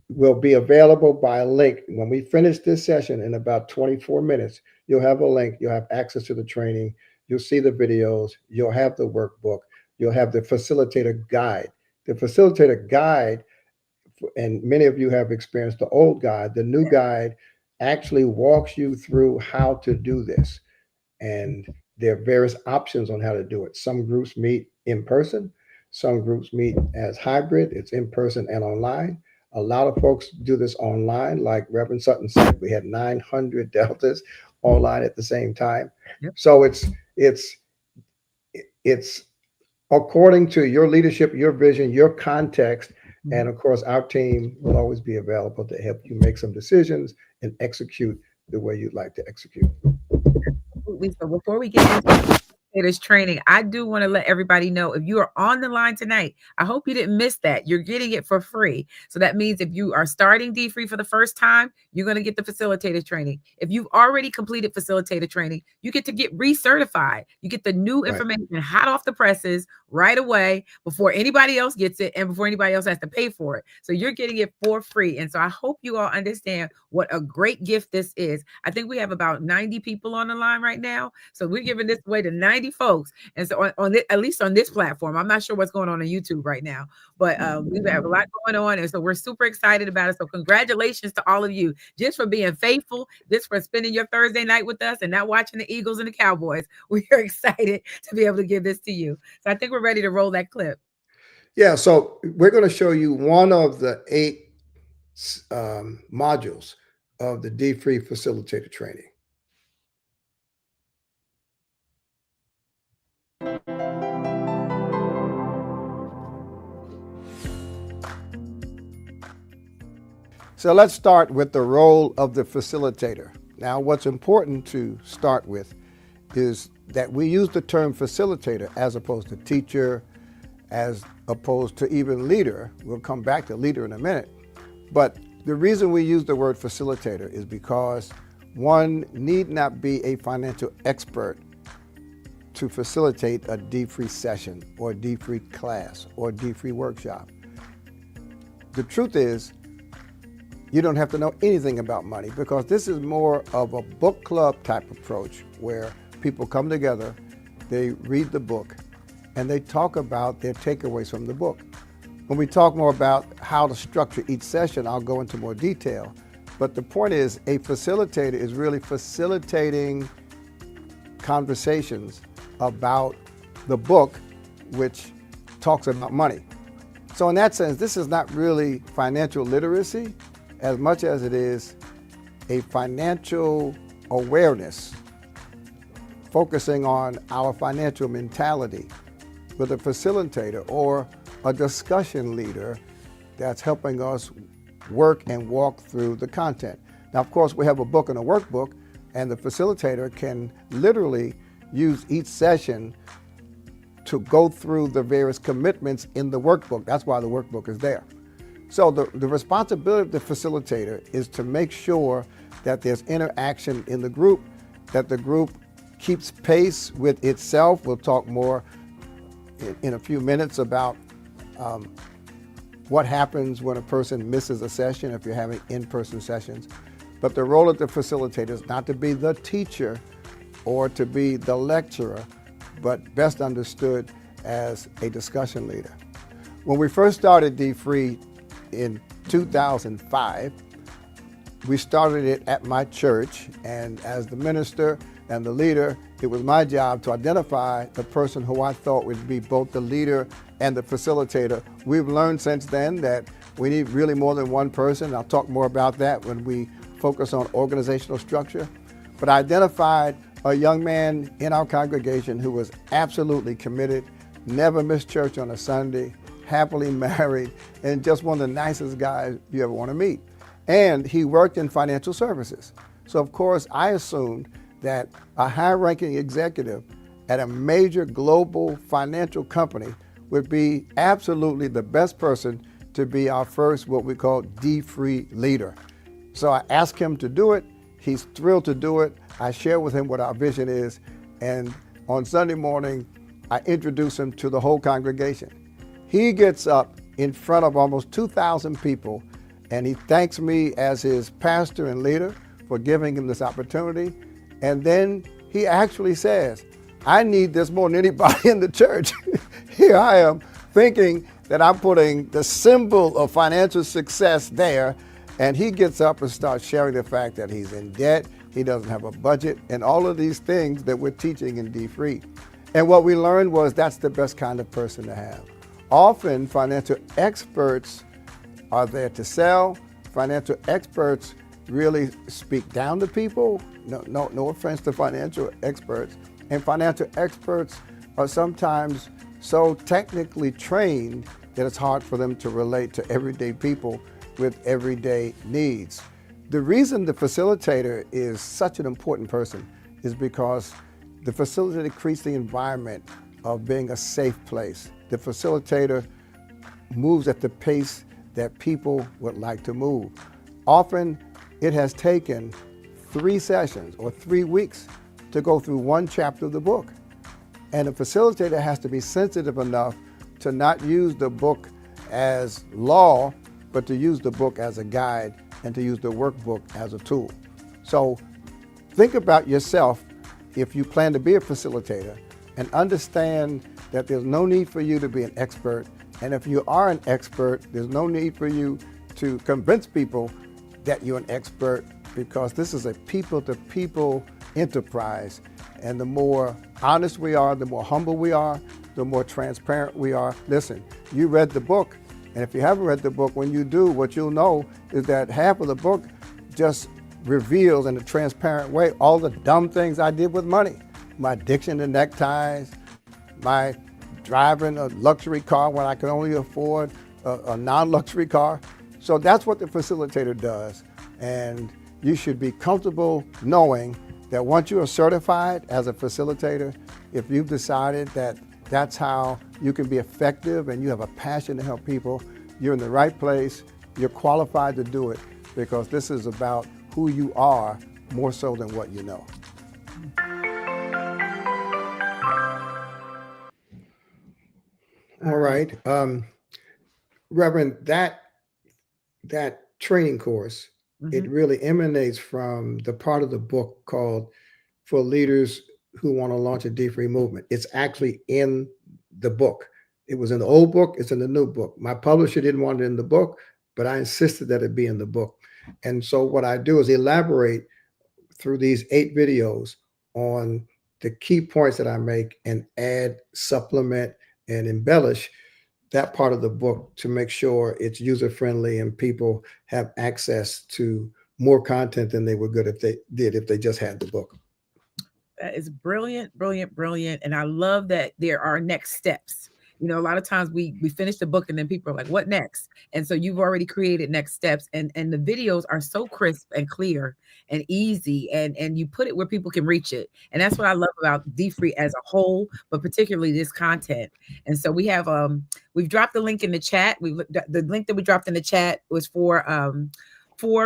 will be available by a link. When we finish this session in about 24 minutes, you'll have a link. You'll have access to the training. You'll see the videos. You'll have the workbook. You'll have the facilitator guide. The facilitator guide, and many of you have experienced the old guide, the new guide actually walks you through how to do this. And there are various options on how to do it. Some groups meet in person, some groups meet as hybrid, it's in person and online. A lot of folks do this online, like Reverend Sutton said. We had 900 deltas online at the same time. Yep. So it's according to your leadership, your vision, your context. And of course, our team will always be available to help you make some decisions and execute the way you'd like to execute. Absolutely. So before we get into this training, I do want to let everybody know if you are on the line tonight, I hope you didn't miss that. You're getting it for free. So that means if you are starting DFREE for the first time, you're going to get the facilitator training. If you've already completed facilitator training, you get to get recertified. You get the new information hot off the presses right away before anybody else gets it and before anybody else has to pay for it. So you're getting it for free. And so I hope you all understand what a great gift this is. I think we have about 90 people on the line right now. So we're giving this away to 90 folks. And so at least on this platform, I'm not sure what's going on YouTube right now, but we have a lot going on. And so we're super excited about it. So congratulations to all of you just for being faithful, just for spending your Thursday night with us and not watching the Eagles and the Cowboys. We are excited to be able to give this to you. So I think we're ready to roll that clip. Yeah, so we're going to show you one of the 8 modules of the DFREE Facilitator Training. So let's start with the role of the facilitator. Now, what's important to start with is that we use the term facilitator as opposed to teacher, as opposed to even leader. We'll come back to leader in a minute. But the reason we use the word facilitator is because one need not be a financial expert to facilitate a DFREE session or DFREE class or DFREE workshop. The truth is, you don't have to know anything about money because this is more of a book club type approach where people come together, they read the book, and they talk about their takeaways from the book. When we talk more about how to structure each session, I'll go into more detail. But the point is, a facilitator is really facilitating conversations about the book, which talks about money. So in that sense, this is not really financial literacy as much as it is a financial awareness, focusing on our financial mentality with a facilitator or a discussion leader that's helping us work and walk through the content. Now, of course, we have a book and a workbook, and the facilitator can literally use each session to go through the various commitments in the workbook. That's why the workbook is there. So the responsibility of the facilitator is to make sure that there's interaction in the group, that the group keeps pace with itself. We'll talk more in a few minutes about what happens when a person misses a session if you're having in-person sessions. But the role of the facilitator is not to be the teacher or to be the lecturer, but best understood as a discussion leader. When we first started DFREE in 2005, we started it at my church, and as the minister and the leader, it was my job to identify the person who I thought would be both the leader and the facilitator. We've learned since then that we need really more than one person. I'll talk more about that when we focus on organizational structure. But I identified a young man in our congregation who was absolutely committed, never missed church on a Sunday, happily married, and just one of the nicest guys you ever want to meet. And he worked in financial services. So, of course, I assumed that a high ranking executive at a major global financial company would be absolutely the best person to be our first, what we call D-free leader. So I asked him to do it. He's thrilled to do it. I share with him what our vision is. And on Sunday morning, I introduce him to the whole congregation. He gets up in front of almost 2,000 people and he thanks me as his pastor and leader for giving him this opportunity. And then he actually says, I need this more than anybody in the church. Here I am thinking that I'm putting the symbol of financial success there. And he gets up and starts sharing the fact that he's in debt, he doesn't have a budget, and all of these things that we're teaching in D-Free. And what we learned was that's the best kind of person to have. Often financial experts are there to sell. Financial experts really speak down to people. No offense to financial experts. And financial experts are sometimes so technically trained that it's hard for them to relate to everyday people with everyday needs. The reason the facilitator is such an important person is because the facilitator creates the environment of being a safe place. The facilitator moves at the pace that people would like to move. Often it has taken 3 sessions or 3 weeks to go through 1 chapter of the book. And a facilitator has to be sensitive enough to not use the book as law, but to use the book as a guide and to use the workbook as a tool. So think about yourself if you plan to be a facilitator and understand that there's no need for you to be an expert. And if you are an expert, there's no need for you to convince people that you're an expert, because this is a people-to-people enterprise. And the more honest we are, the more humble we are, the more transparent we are. Listen, you read the book, and if you haven't read the book, when you do, what you'll know is that half of the book just reveals in a transparent way all the dumb things I did with money. My addiction to neckties, my driving a luxury car when I could only afford a non-luxury car. So that's what the facilitator does. And you should be comfortable knowing that once you are certified as a facilitator, if you've decided that that's how you can be effective and you have a passion to help people, you're in the right place, you're qualified to do it, because this is about who you are more so than what you know. All right. Reverend, that training course, it really emanates from the part of the book called For Leaders Who Want to Launch a D-Free Movement. It's actually in the book. It was in the old book, it's in the new book. My publisher didn't want it in the book, but I insisted that it be in the book. And so what I do is elaborate through these 8 videos on the key points that I make and add, supplement, and embellish that part of the book to make sure it's user-friendly and people have access to more content than they would get if they just had the book. That is brilliant, brilliant, brilliant. And I love that there are next steps. You know, a lot of times we finish the book and then people are like, what next? And so you've already created next steps, and the videos are so crisp and clear and easy, and you put it where people can reach it. And that's what I love about D-Free as a whole, but particularly this content. And so we've dropped the link in the chat. The link that we dropped in the chat was for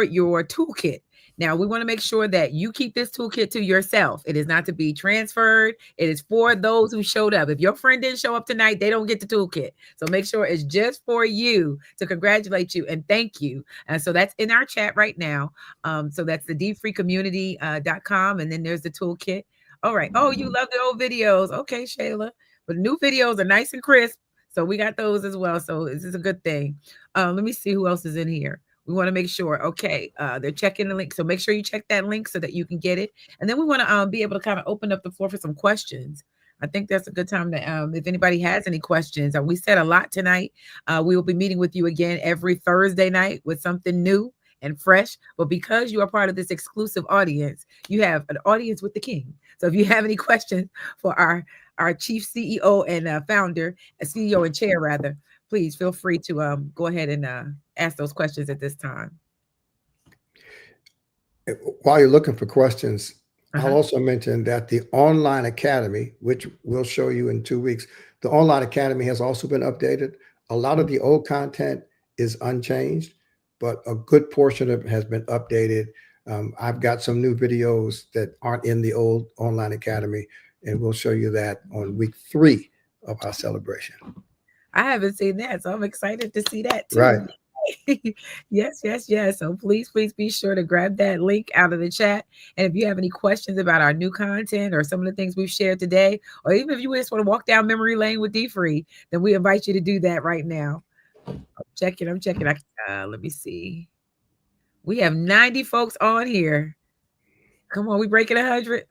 your toolkit. Now, we want to make sure that you keep this toolkit to yourself. It is not to be transferred. It is for those who showed up. If your friend didn't show up tonight, they don't get the toolkit. So make sure it's just for you, to congratulate you and thank you. And so that's in our chat right now. So that's the dfreecommunity.com. And then there's the toolkit. All right. Oh, you love the old videos. Okay, Shayla. But new videos are nice and crisp. So we got those as well. So this is a good thing. Let me see who else is in here. We want to make sure, okay, they're checking the link. So make sure you check that link so that you can get it. And then we want to be able to kind of open up the floor for some questions. I think that's a good time to, if anybody has any questions. We said a lot tonight. We will be meeting with you again every Thursday night with something new and fresh. But because you are part of this exclusive audience, you have an audience with the king. So if you have any questions for our chief CEO and founder, CEO and chair rather, please feel free to go ahead and ask those questions at this time. While you're looking for questions, I'll Uh-huh. also mention that the online academy, which we'll show you in 2 weeks, the online academy has also been updated. A lot of the old content is unchanged, but a good portion of it has been updated. I've got some new videos that aren't in the old online academy, and we'll show you that on week 3 of our celebration. I haven't seen that, so I'm excited to see that Right. too. Yes, yes, yes. So please, please be sure to grab that link out of the chat. And if you have any questions about our new content or some of the things we've shared today, or even if you just want to walk down memory lane with DFREE, then we invite you to do that right now. I'm checking. Let me see. We have 90 folks on here. Come on, we breaking 100.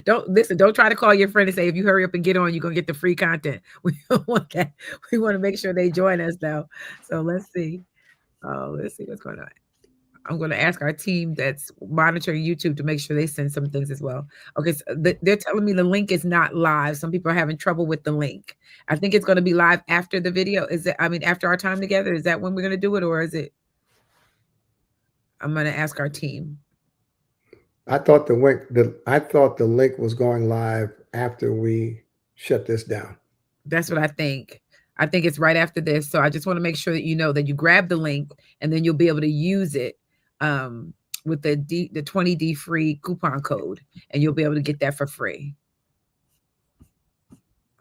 Don't listen. Don't try to call your friend and say if you hurry up and get on, you're gonna get the free content. We don't want that. We want to make sure they join us though. So let's see. Oh, let's see what's going on. I'm going to ask our team that's monitoring YouTube to make sure they send some things as well. Okay, so they're telling me the link is not live. Some people are having trouble with the link. I think it's going to be live after the video. Is it? I mean, after our time together. Is that when we're going to do it, or is it? I'm going to ask our team. I thought the link was going live after we shut this down. That's what I think. I think it's right after this. So I just want to make sure that you know that you grab the link and then you'll be able to use it with the 20 DFREE coupon code, and you'll be able to get that for free.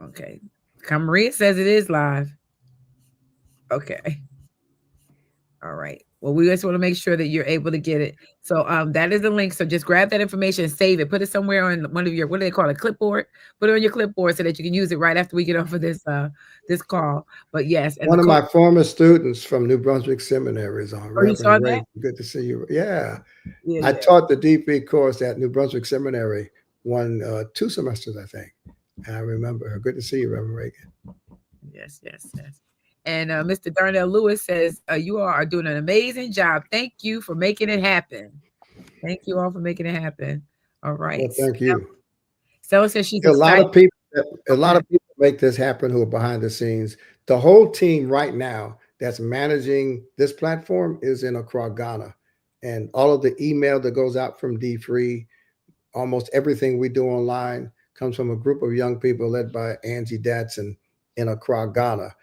Okay. Maria says it is live. Okay. All right. Well, we just want to make sure that you're able to get it. So that is the link. So just grab that information and save it. Put it somewhere on one of your, what do they call it, clipboard? Put it on your clipboard so that you can use it right after we get off of this call. But yes, and One the of code. my former students from New Brunswick Seminary is on, Oh, you saw Reverend that? Ray. Good to see you. Yeah. Yeah, I yeah. taught the DP course at New Brunswick Seminary 2 semesters, I think. And I remember her. Good to see you, Reverend Reagan. Yes, yes, yes. And Mr. Darnell Lewis says, you all are doing an amazing job. Thank you for making it happen. Thank you all for making it happen. All right. Well, thank you. Stella says she's A lot excited. of people, a lot Okay. of people make this happen who are behind the scenes. The whole team right now that's managing this platform is in Accra, Ghana, and all of the email that goes out from DFREE, almost everything we do online comes from a group of young people led by Angie Datson in Accra, Ghana.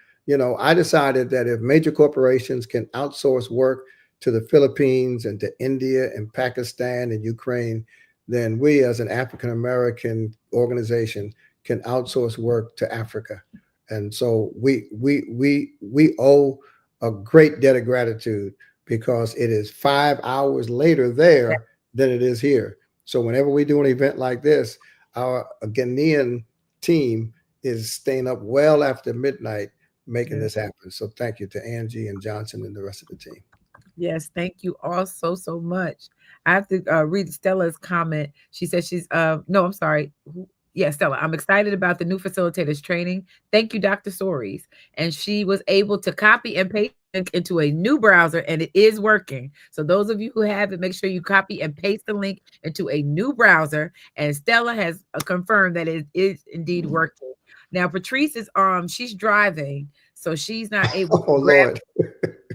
I decided that if major corporations can outsource work to the Philippines and to India and Pakistan and Ukraine, then we as an African American organization can outsource work to Africa. And so we owe a great debt of gratitude because it is 5 hours later there than it is here. So whenever we do an event like this, our Ghanaian team is staying up well after midnight making this happen. So thank you to Angie and Johnson and the rest of the team. Yes, thank you all so much. I have to read Stella's comment. She says she's no, I'm sorry. Yeah, Stella, I'm excited about the new facilitators training. Thank you, Dr. Soares. And she was able to copy and paste into a new browser, and it is working. So those of you who have it, make sure you copy and paste the link into a new browser. And Stella has confirmed that it is indeed working. Now, Patrice is she's driving, so she's not able Oh to grab. Lord.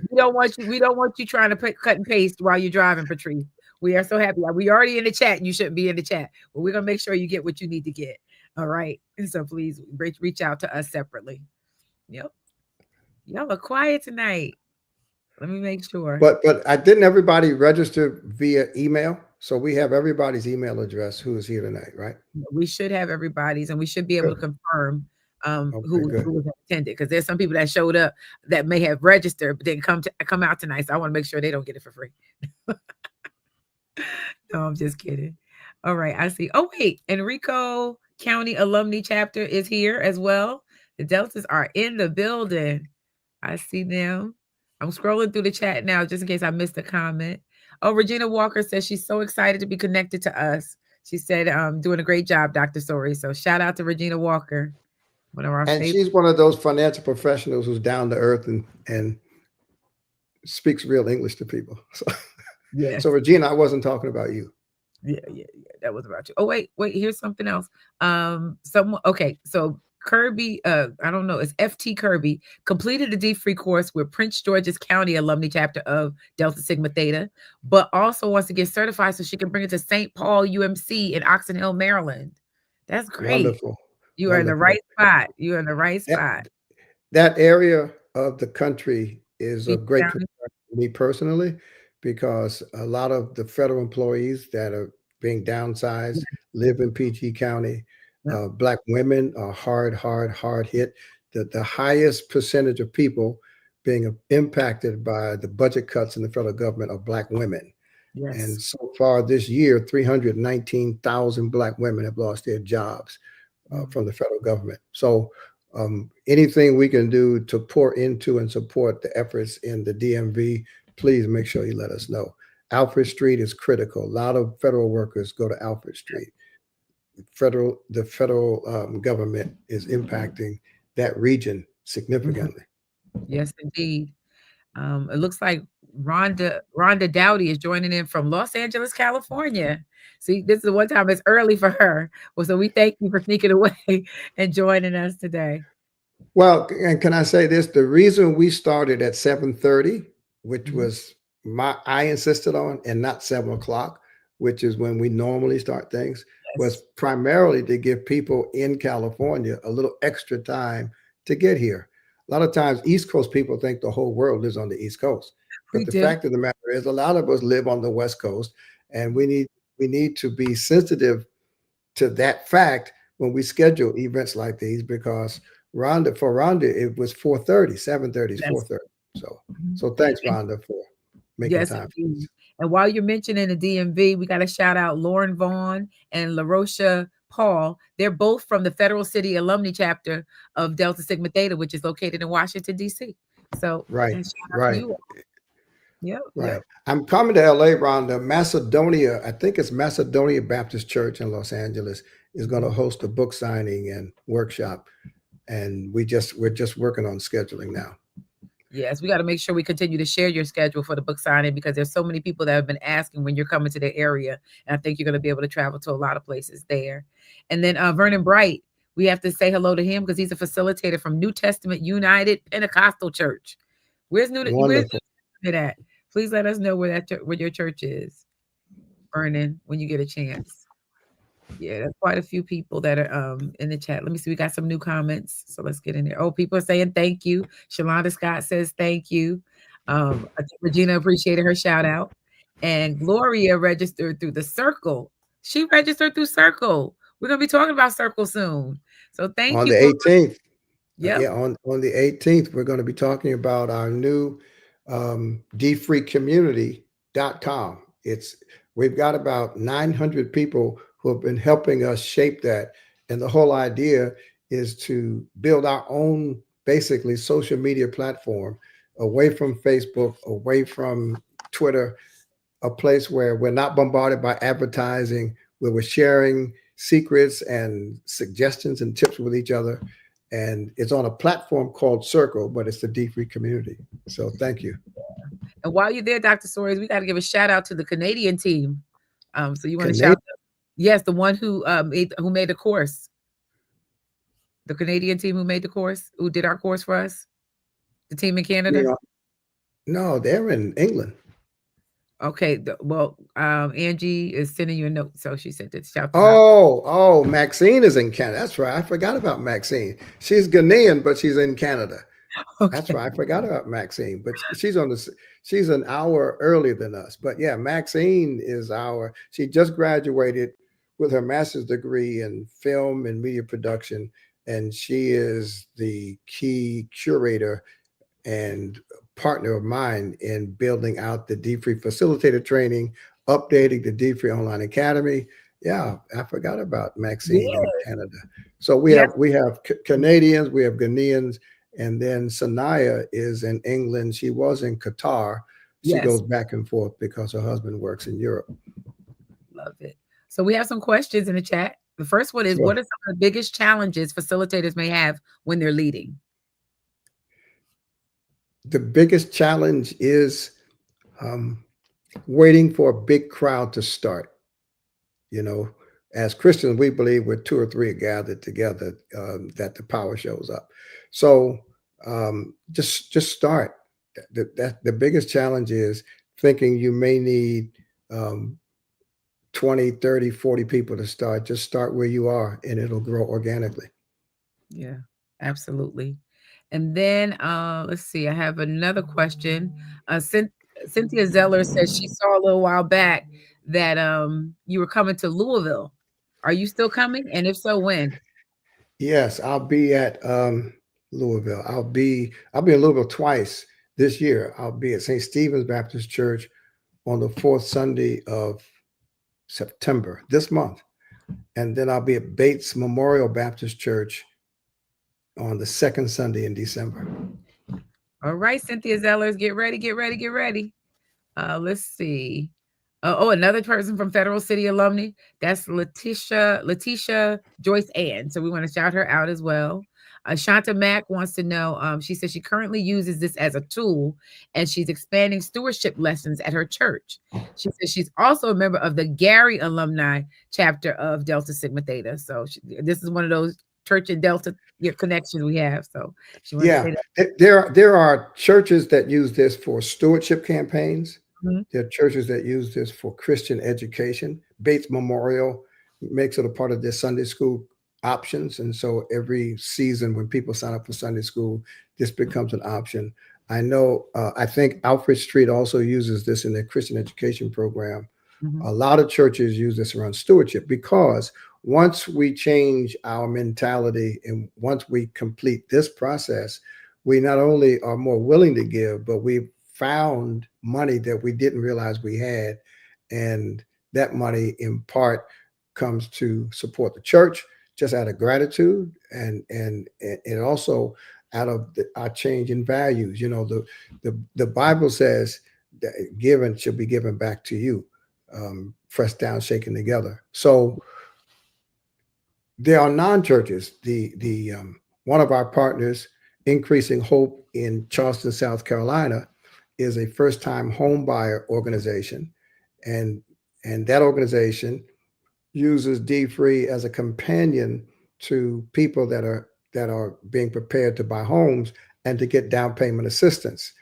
We don't want you trying to cut and paste while you're driving, Patrice. We are so happy. We already in the chat. And you shouldn't be in the chat, but we're gonna make sure you get what you need to get. All right. And so please reach out to us separately. Yep. Y'all are quiet tonight. Let me make sure. But I didn't everybody register via email? So we have everybody's email address who is here tonight, right? We should have everybody's, and we should be able to confirm Okay, good. who was attended, because there's some people that showed up that may have registered but didn't come out tonight. So I want to make sure they don't get it for free. No, I'm just kidding. All right, I see. Oh wait, Enrico County Alumni Chapter is here as well. The Deltas are in the building. I see them. I'm scrolling through the chat now just in case I missed a comment. Oh, Regina Walker says she's so excited to be connected to us. She said, doing a great job, Dr. Soares. So shout out to Regina Walker. One of our And favorite. she's one of those financial professionals who's down to earth and speaks real English to people. So, Yes. so Regina, I wasn't talking about you. Yeah. That was about you. Oh, wait, here's something else. Okay. So Kirby, I don't know, it's FT Kirby, completed the DFREE course with Prince George's County Alumni Chapter of Delta Sigma Theta, but also wants to get certified so she can bring it to St. Paul UMC in Oxon Hill, Maryland. That's great. Wonderful. You are in the Wonderful. right spot. You are in the right That, spot. that area of the country is PG of great County. concern to me personally because a lot of the federal employees that are being downsized Yeah, live in PG County. yeah, Black women are hard hit. The highest percentage of people being impacted by the budget cuts in the federal government are Black women. And yes. so far this year, 319,000 Black women have lost their jobs Mm, from the federal government. So anything we can do to pour into and support the efforts in the DMV, please make sure you let us know. Alfred Street is critical. A lot of federal workers go to Alfred Street. The federal government is impacting that region mhm. significantly. Yes, indeed. It looks like Rhonda Dowdy is joining in from Los Angeles, California. See, this is the one time it's early for her. Well, so we thank you for sneaking away and joining us today. Well, and can I say this? The reason we started at 7:30, which Mhm. was I insisted on, and not 7 o'clock, which is when we normally start things, was Yes, primarily to give people in California a little extra time to get here. A lot of times, East Coast people think the whole world lives on the East Coast, we but the do. fact of the matter is, a lot of us live on the West Coast, and Mhm. we need to be sensitive to that fact when we schedule events like these because Rhonda it was 4:30, 7:30 is Yes. 4:30. So Mhm. thanks And Rhonda for making yes, time for indeed. us. And while you're mentioning the DMV, we got to shout out Lauren Vaughn and LaRosha Paul. They're both from the Federal City Alumni Chapter of Delta Sigma Theta, which is located in Washington, D.C. So, Right, and shout out to right, you all. Yep, yep. right. I'm coming to LA, Rhonda. Macedonia, I think it's Macedonia Baptist Church in Los Angeles is going to host a book signing and workshop. And we're just working on scheduling now. Yes, we got to make sure we continue to share your schedule for the book signing because there's so many people that have been asking when you're coming to the area. And I think you're going to be able to travel to a lot of places there. And then Vernon Bright, we have to say hello to him because he's a facilitator from New Testament United Pentecostal Church. Where's Wonderful. New Testament at? Please let us know where your church is, Vernon, when you get a chance. Yeah, there's quite a few people that are in the chat. Let me see. We got some new comments. So let's get in there. Oh, people are saying thank you. Shalonda Scott says thank you. I think Regina appreciated her shout out. And Gloria registered through the Circle. She registered through Circle. We're gonna be talking about Circle soon. So thank On you, the Gloria. 18th, Yep. yeah, on the 18th, we're going to be talking about our new dfreecommunity.com. It's we've got about 900 people who have been helping us shape that, and the whole idea is to build our own basically social media platform away from Facebook, away from Twitter, a place where we're not bombarded by advertising, where we're sharing secrets and suggestions and tips with each other. And it's on a platform called Circle, but it's the DFREE community. So thank you. And while you're there, Dr. Soares, we got to give a shout out to the Canadian team. So you want to Canadian, shout? Yes, the one who made the course, the Canadian team who made the course, who did our course for us, the team in you Canada. know, no, they're in England. Okay, well, Angie is sending you a note, so she said to shout them out. Oh, Maxine is in Canada. That's right. I forgot about Maxine. She's Ghanaian, but she's in Canada. That's Okay, right. I forgot about Maxine, but she's an hour earlier than us. But yeah, Maxine is she just graduated with her master's degree in film and media production, and she is the key curator and partner of mine in building out the DFREE Facilitator Training, updating the DFREE Online Academy. Yeah, I forgot about Maxine in yeah, Canada. So yes, we have Canadians, we have Ghanaians, and then Sanaya is in England. She was in Qatar. She yes, goes back and forth because her husband works in Europe. love it. So we have some questions in the chat. The first one is, Sure. what are some of the biggest challenges facilitators may have when they're leading? The biggest challenge is um, waiting for a big crowd to start. You know, As Christians, we believe where two or three are gathered together, that the power shows up. So just start. The biggest challenge is thinking you may need um, 20, 30, 40 people to start. Just start where you are and it'll grow organically. Yeah, absolutely. And then let's see, I have another question. Cynthia Zeller says she saw a little while back that you were coming to Louisville. Are you still coming? And if so, when? Yes, I'll be at Louisville. I'll be in Louisville twice this year. I'll be at St. Stephen's Baptist Church on the fourth Sunday of September this month, and then I'll be at Bates Memorial Baptist Church on the second Sunday in December. All right, Cynthia Zellers, get ready, get ready, get ready. Let's see. Oh, another person from Federal City alumni. That's Letitia Joyce Ann. So we want to shout her out as well. Shanta Mack wants to know. She says she currently uses this as a tool, and she's expanding stewardship lessons at her church. She says she's also a member of the Gary alumni chapter of Delta Sigma Theta. So this is one of those church and Delta connections we have. So she wanted to Yeah, say that. there are churches that use this for stewardship campaigns. Mhm. There are churches that use this for Christian education. Bates Memorial makes it a part of their Sunday school options. And so every season when people sign up for Sunday school, this becomes an option. I know, I think Alfred Street also uses this in their Christian education program. Mhm. A lot of churches use this around stewardship because once we change our mentality and once we complete this process, we not only are more willing to give, but we found money that we didn't realize we had. And that money in part comes to support the church just out of gratitude and also out of our change in values. You know, the Bible says that given should be given back to you, pressed down, shaken together. So there are non-churches. The one of our partners, Increasing Hope in Charleston, South Carolina, is a first-time home buyer organization, and that organization uses DFREE as a companion to people that are being prepared to buy homes and to get down payment assistance.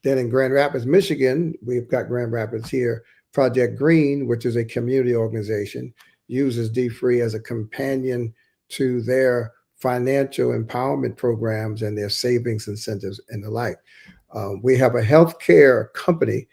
Then in Grand Rapids, Michigan, we've got Grand Rapids here. Project Green, which is a community organization, uses DFREE as a companion to their financial empowerment programs and their savings incentives and the like. We have a healthcare company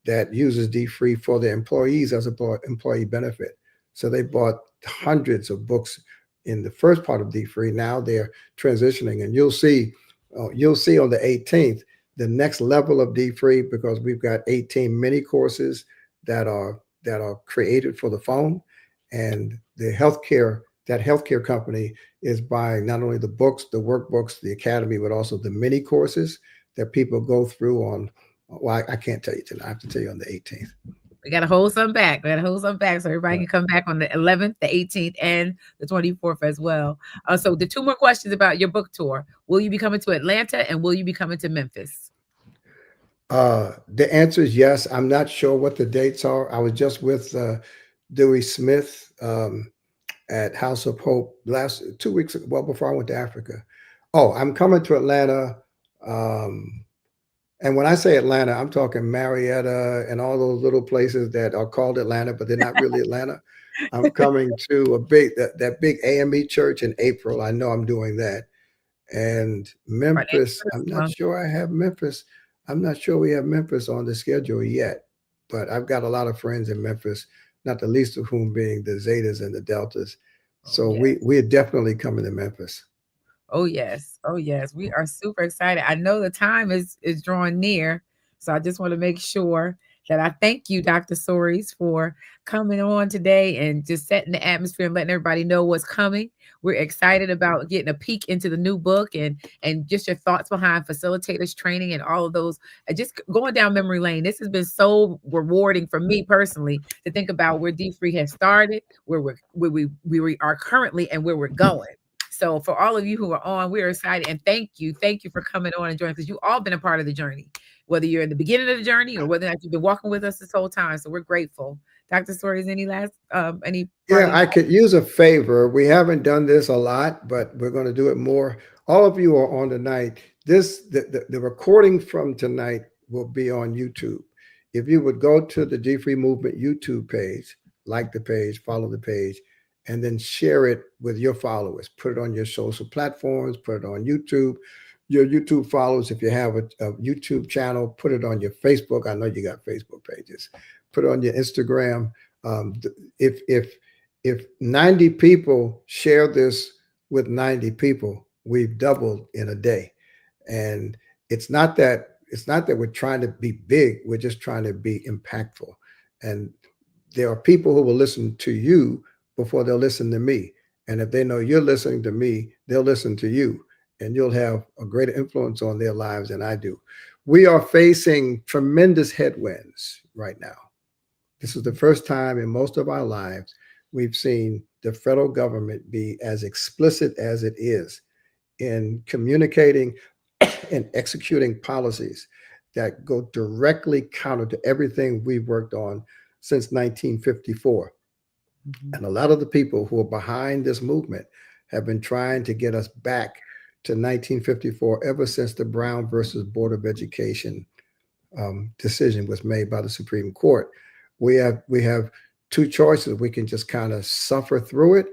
that uses DFREE for their employees as an employee benefit. So they bought hundreds of books in the first part of DFREE. Now they're transitioning, and you'll see on the 18th the next level of DFREE because we've got 18 mini courses that are created for the phone, and the healthcare company is buying not only the books, the workbooks, the academy, but also the mini courses that people go through on. Well, I can't tell you tonight. I have to tell you on the 18th. We got to hold some back. We got to hold some back so everybody can come back on the 11th, the 18th, and the 24th as well. So the two more questions about your book tour. Will you be coming to Atlanta and will you be coming to Memphis? The answer is yes. I'm not sure what the dates are. I was just with Dewey Smith at House of Hope last 2 weeks ago, well, before I went to Africa. Oh, I'm coming to Atlanta. And when I say Atlanta, I'm talking Marietta and all those little places that are called Atlanta, but they're not really Atlanta. I'm coming to that big AME church in April. I know I'm doing that. And Memphis, I'm not sure I have Memphis. I'm not sure we have Memphis on the schedule yet, but I've got a lot of friends in Memphis, not the least of whom being the Zetas and the Deltas. So we're definitely coming to Memphis. Oh yes. Oh yes. We are super excited. I know the time is drawing near. So I just want to make sure that I thank you, Dr. Soares, for coming on today and just setting the atmosphere and letting everybody know what's coming. We're excited about getting a peek into the new book and just your thoughts behind facilitators training and all of those. Just going down memory lane. This has been so rewarding for me personally to think about where DFREE has started, where we are currently, and where we're going. So for all of you who are on, we're excited and thank you for coming on and joining because you all been a part of the journey. whether you're in the beginning of the journey or whether or not you've been walking with us this whole time. So we're grateful. Dr. Stories, any last any Yeah, parting I thoughts? could use a favor. We haven't done this a lot, but we're going to do it more. All of you are on tonight. The recording from tonight will be on YouTube. If you would go to the D Free Movement YouTube page, like the page, follow the page, and then share it with your followers. Put it on your social platforms, put it on YouTube. Your YouTube followers, if you have a YouTube channel, put it on your Facebook. I know you got Facebook pages. Put it on your Instagram. If 90 people share this with 90 people, we've doubled in a day. And it's not that we're trying to be big, we're just trying to be impactful. And there are people who will listen to you before they'll listen to me. And if they know you're listening to me, they'll listen to you, and you'll have a greater influence on their lives than I do. We are facing tremendous headwinds right now. This is the first time in most of our lives we've seen the federal government be as explicit as it is in communicating and executing policies that go directly counter to everything we've worked on since 1954. Mhm. And a lot of the people who are behind this movement have been trying to get us back to 1954 ever since the Brown versus Board of Education decision was made by the Supreme Court. We have two choices. We can just kind of suffer through it,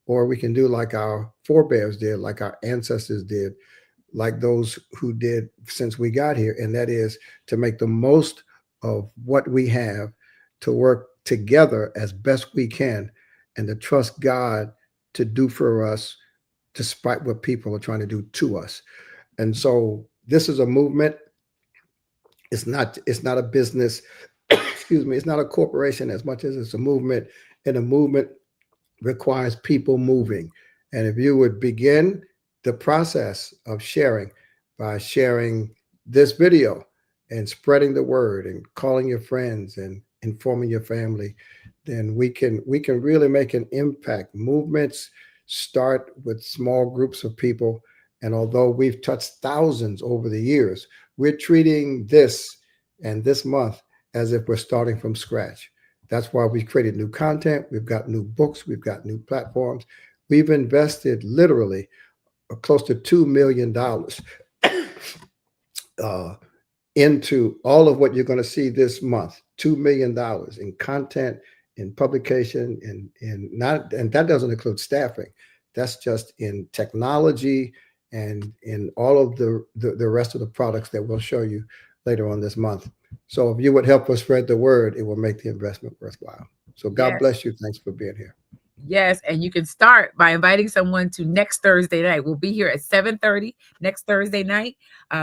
or we can do like our forebears did, like our ancestors did, like those who did since we got here, and that is to make the most of what we have, to work together as best we can, and to trust God to do for us despite what people are trying to do to us. And so this is a movement. It's not a business. Excuse me. It's not a corporation as much as it's a movement, and a movement requires people moving. And if you would begin the process of sharing by sharing this video and spreading the word and calling your friends and informing your family, then we can really make an impact. Movements start with small groups of people, and although we've touched thousands over the years, we're treating this and this month as if we're starting from scratch. That's why we've created new content. We've got new books. We've got new platforms. We've invested literally close to $2 million uh, into all of what you're going to see this month. $2 million in content, in publication, and that doesn't include staffing. That's just in technology and in all of the rest of the products that we'll show you later on this month. So if you would help us spread the word, it will make the investment worthwhile. So God Yes. bless you. Thanks for being here. Yes, and you can start by inviting someone to next Thursday night. We'll be here at 7:30 next Thursday night.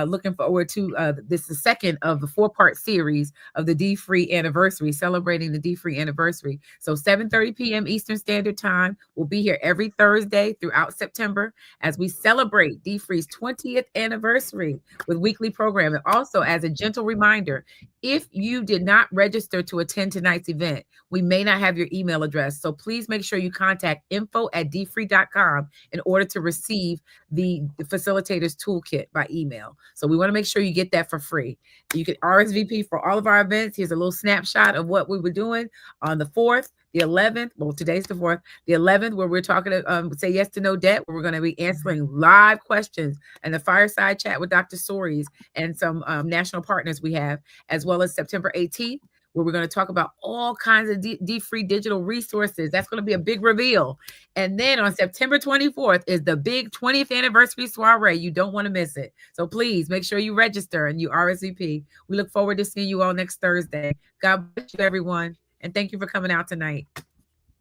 Looking forward to this is the second of the four-part series of the D-Free anniversary, celebrating the D-Free anniversary. So 7:30 p.m. Eastern Standard Time. We'll be here every Thursday throughout September as we celebrate D-Free's 20th anniversary with weekly programming. Also, as a gentle reminder, if you did not register to attend tonight's event, we may not have your email address. So please make sure you contact info@dfree.com in order to receive the facilitators toolkit by email. So we want to make sure you get that for free. You can RSVP for all of our events. Here's a little snapshot of what we were doing on the 4th, the 11th. Well, today's the 4th, the 11th, where we're talking to Say Yes to No Debt, where we're going to be answering live questions and the fireside chat with Dr. Sories and some national partners we have, as well as September 18th, where we're going to talk about all kinds of D-Free digital resources. That's going to be a big reveal. And then on September 24th is the big 20th anniversary soiree. You don't want to miss it. So please make sure you register and you RSVP. We look forward to seeing you all next Thursday. God bless you, everyone. And thank you for coming out tonight.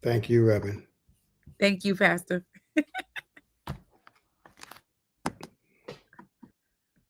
Thank you, Reverend. Thank you, Pastor.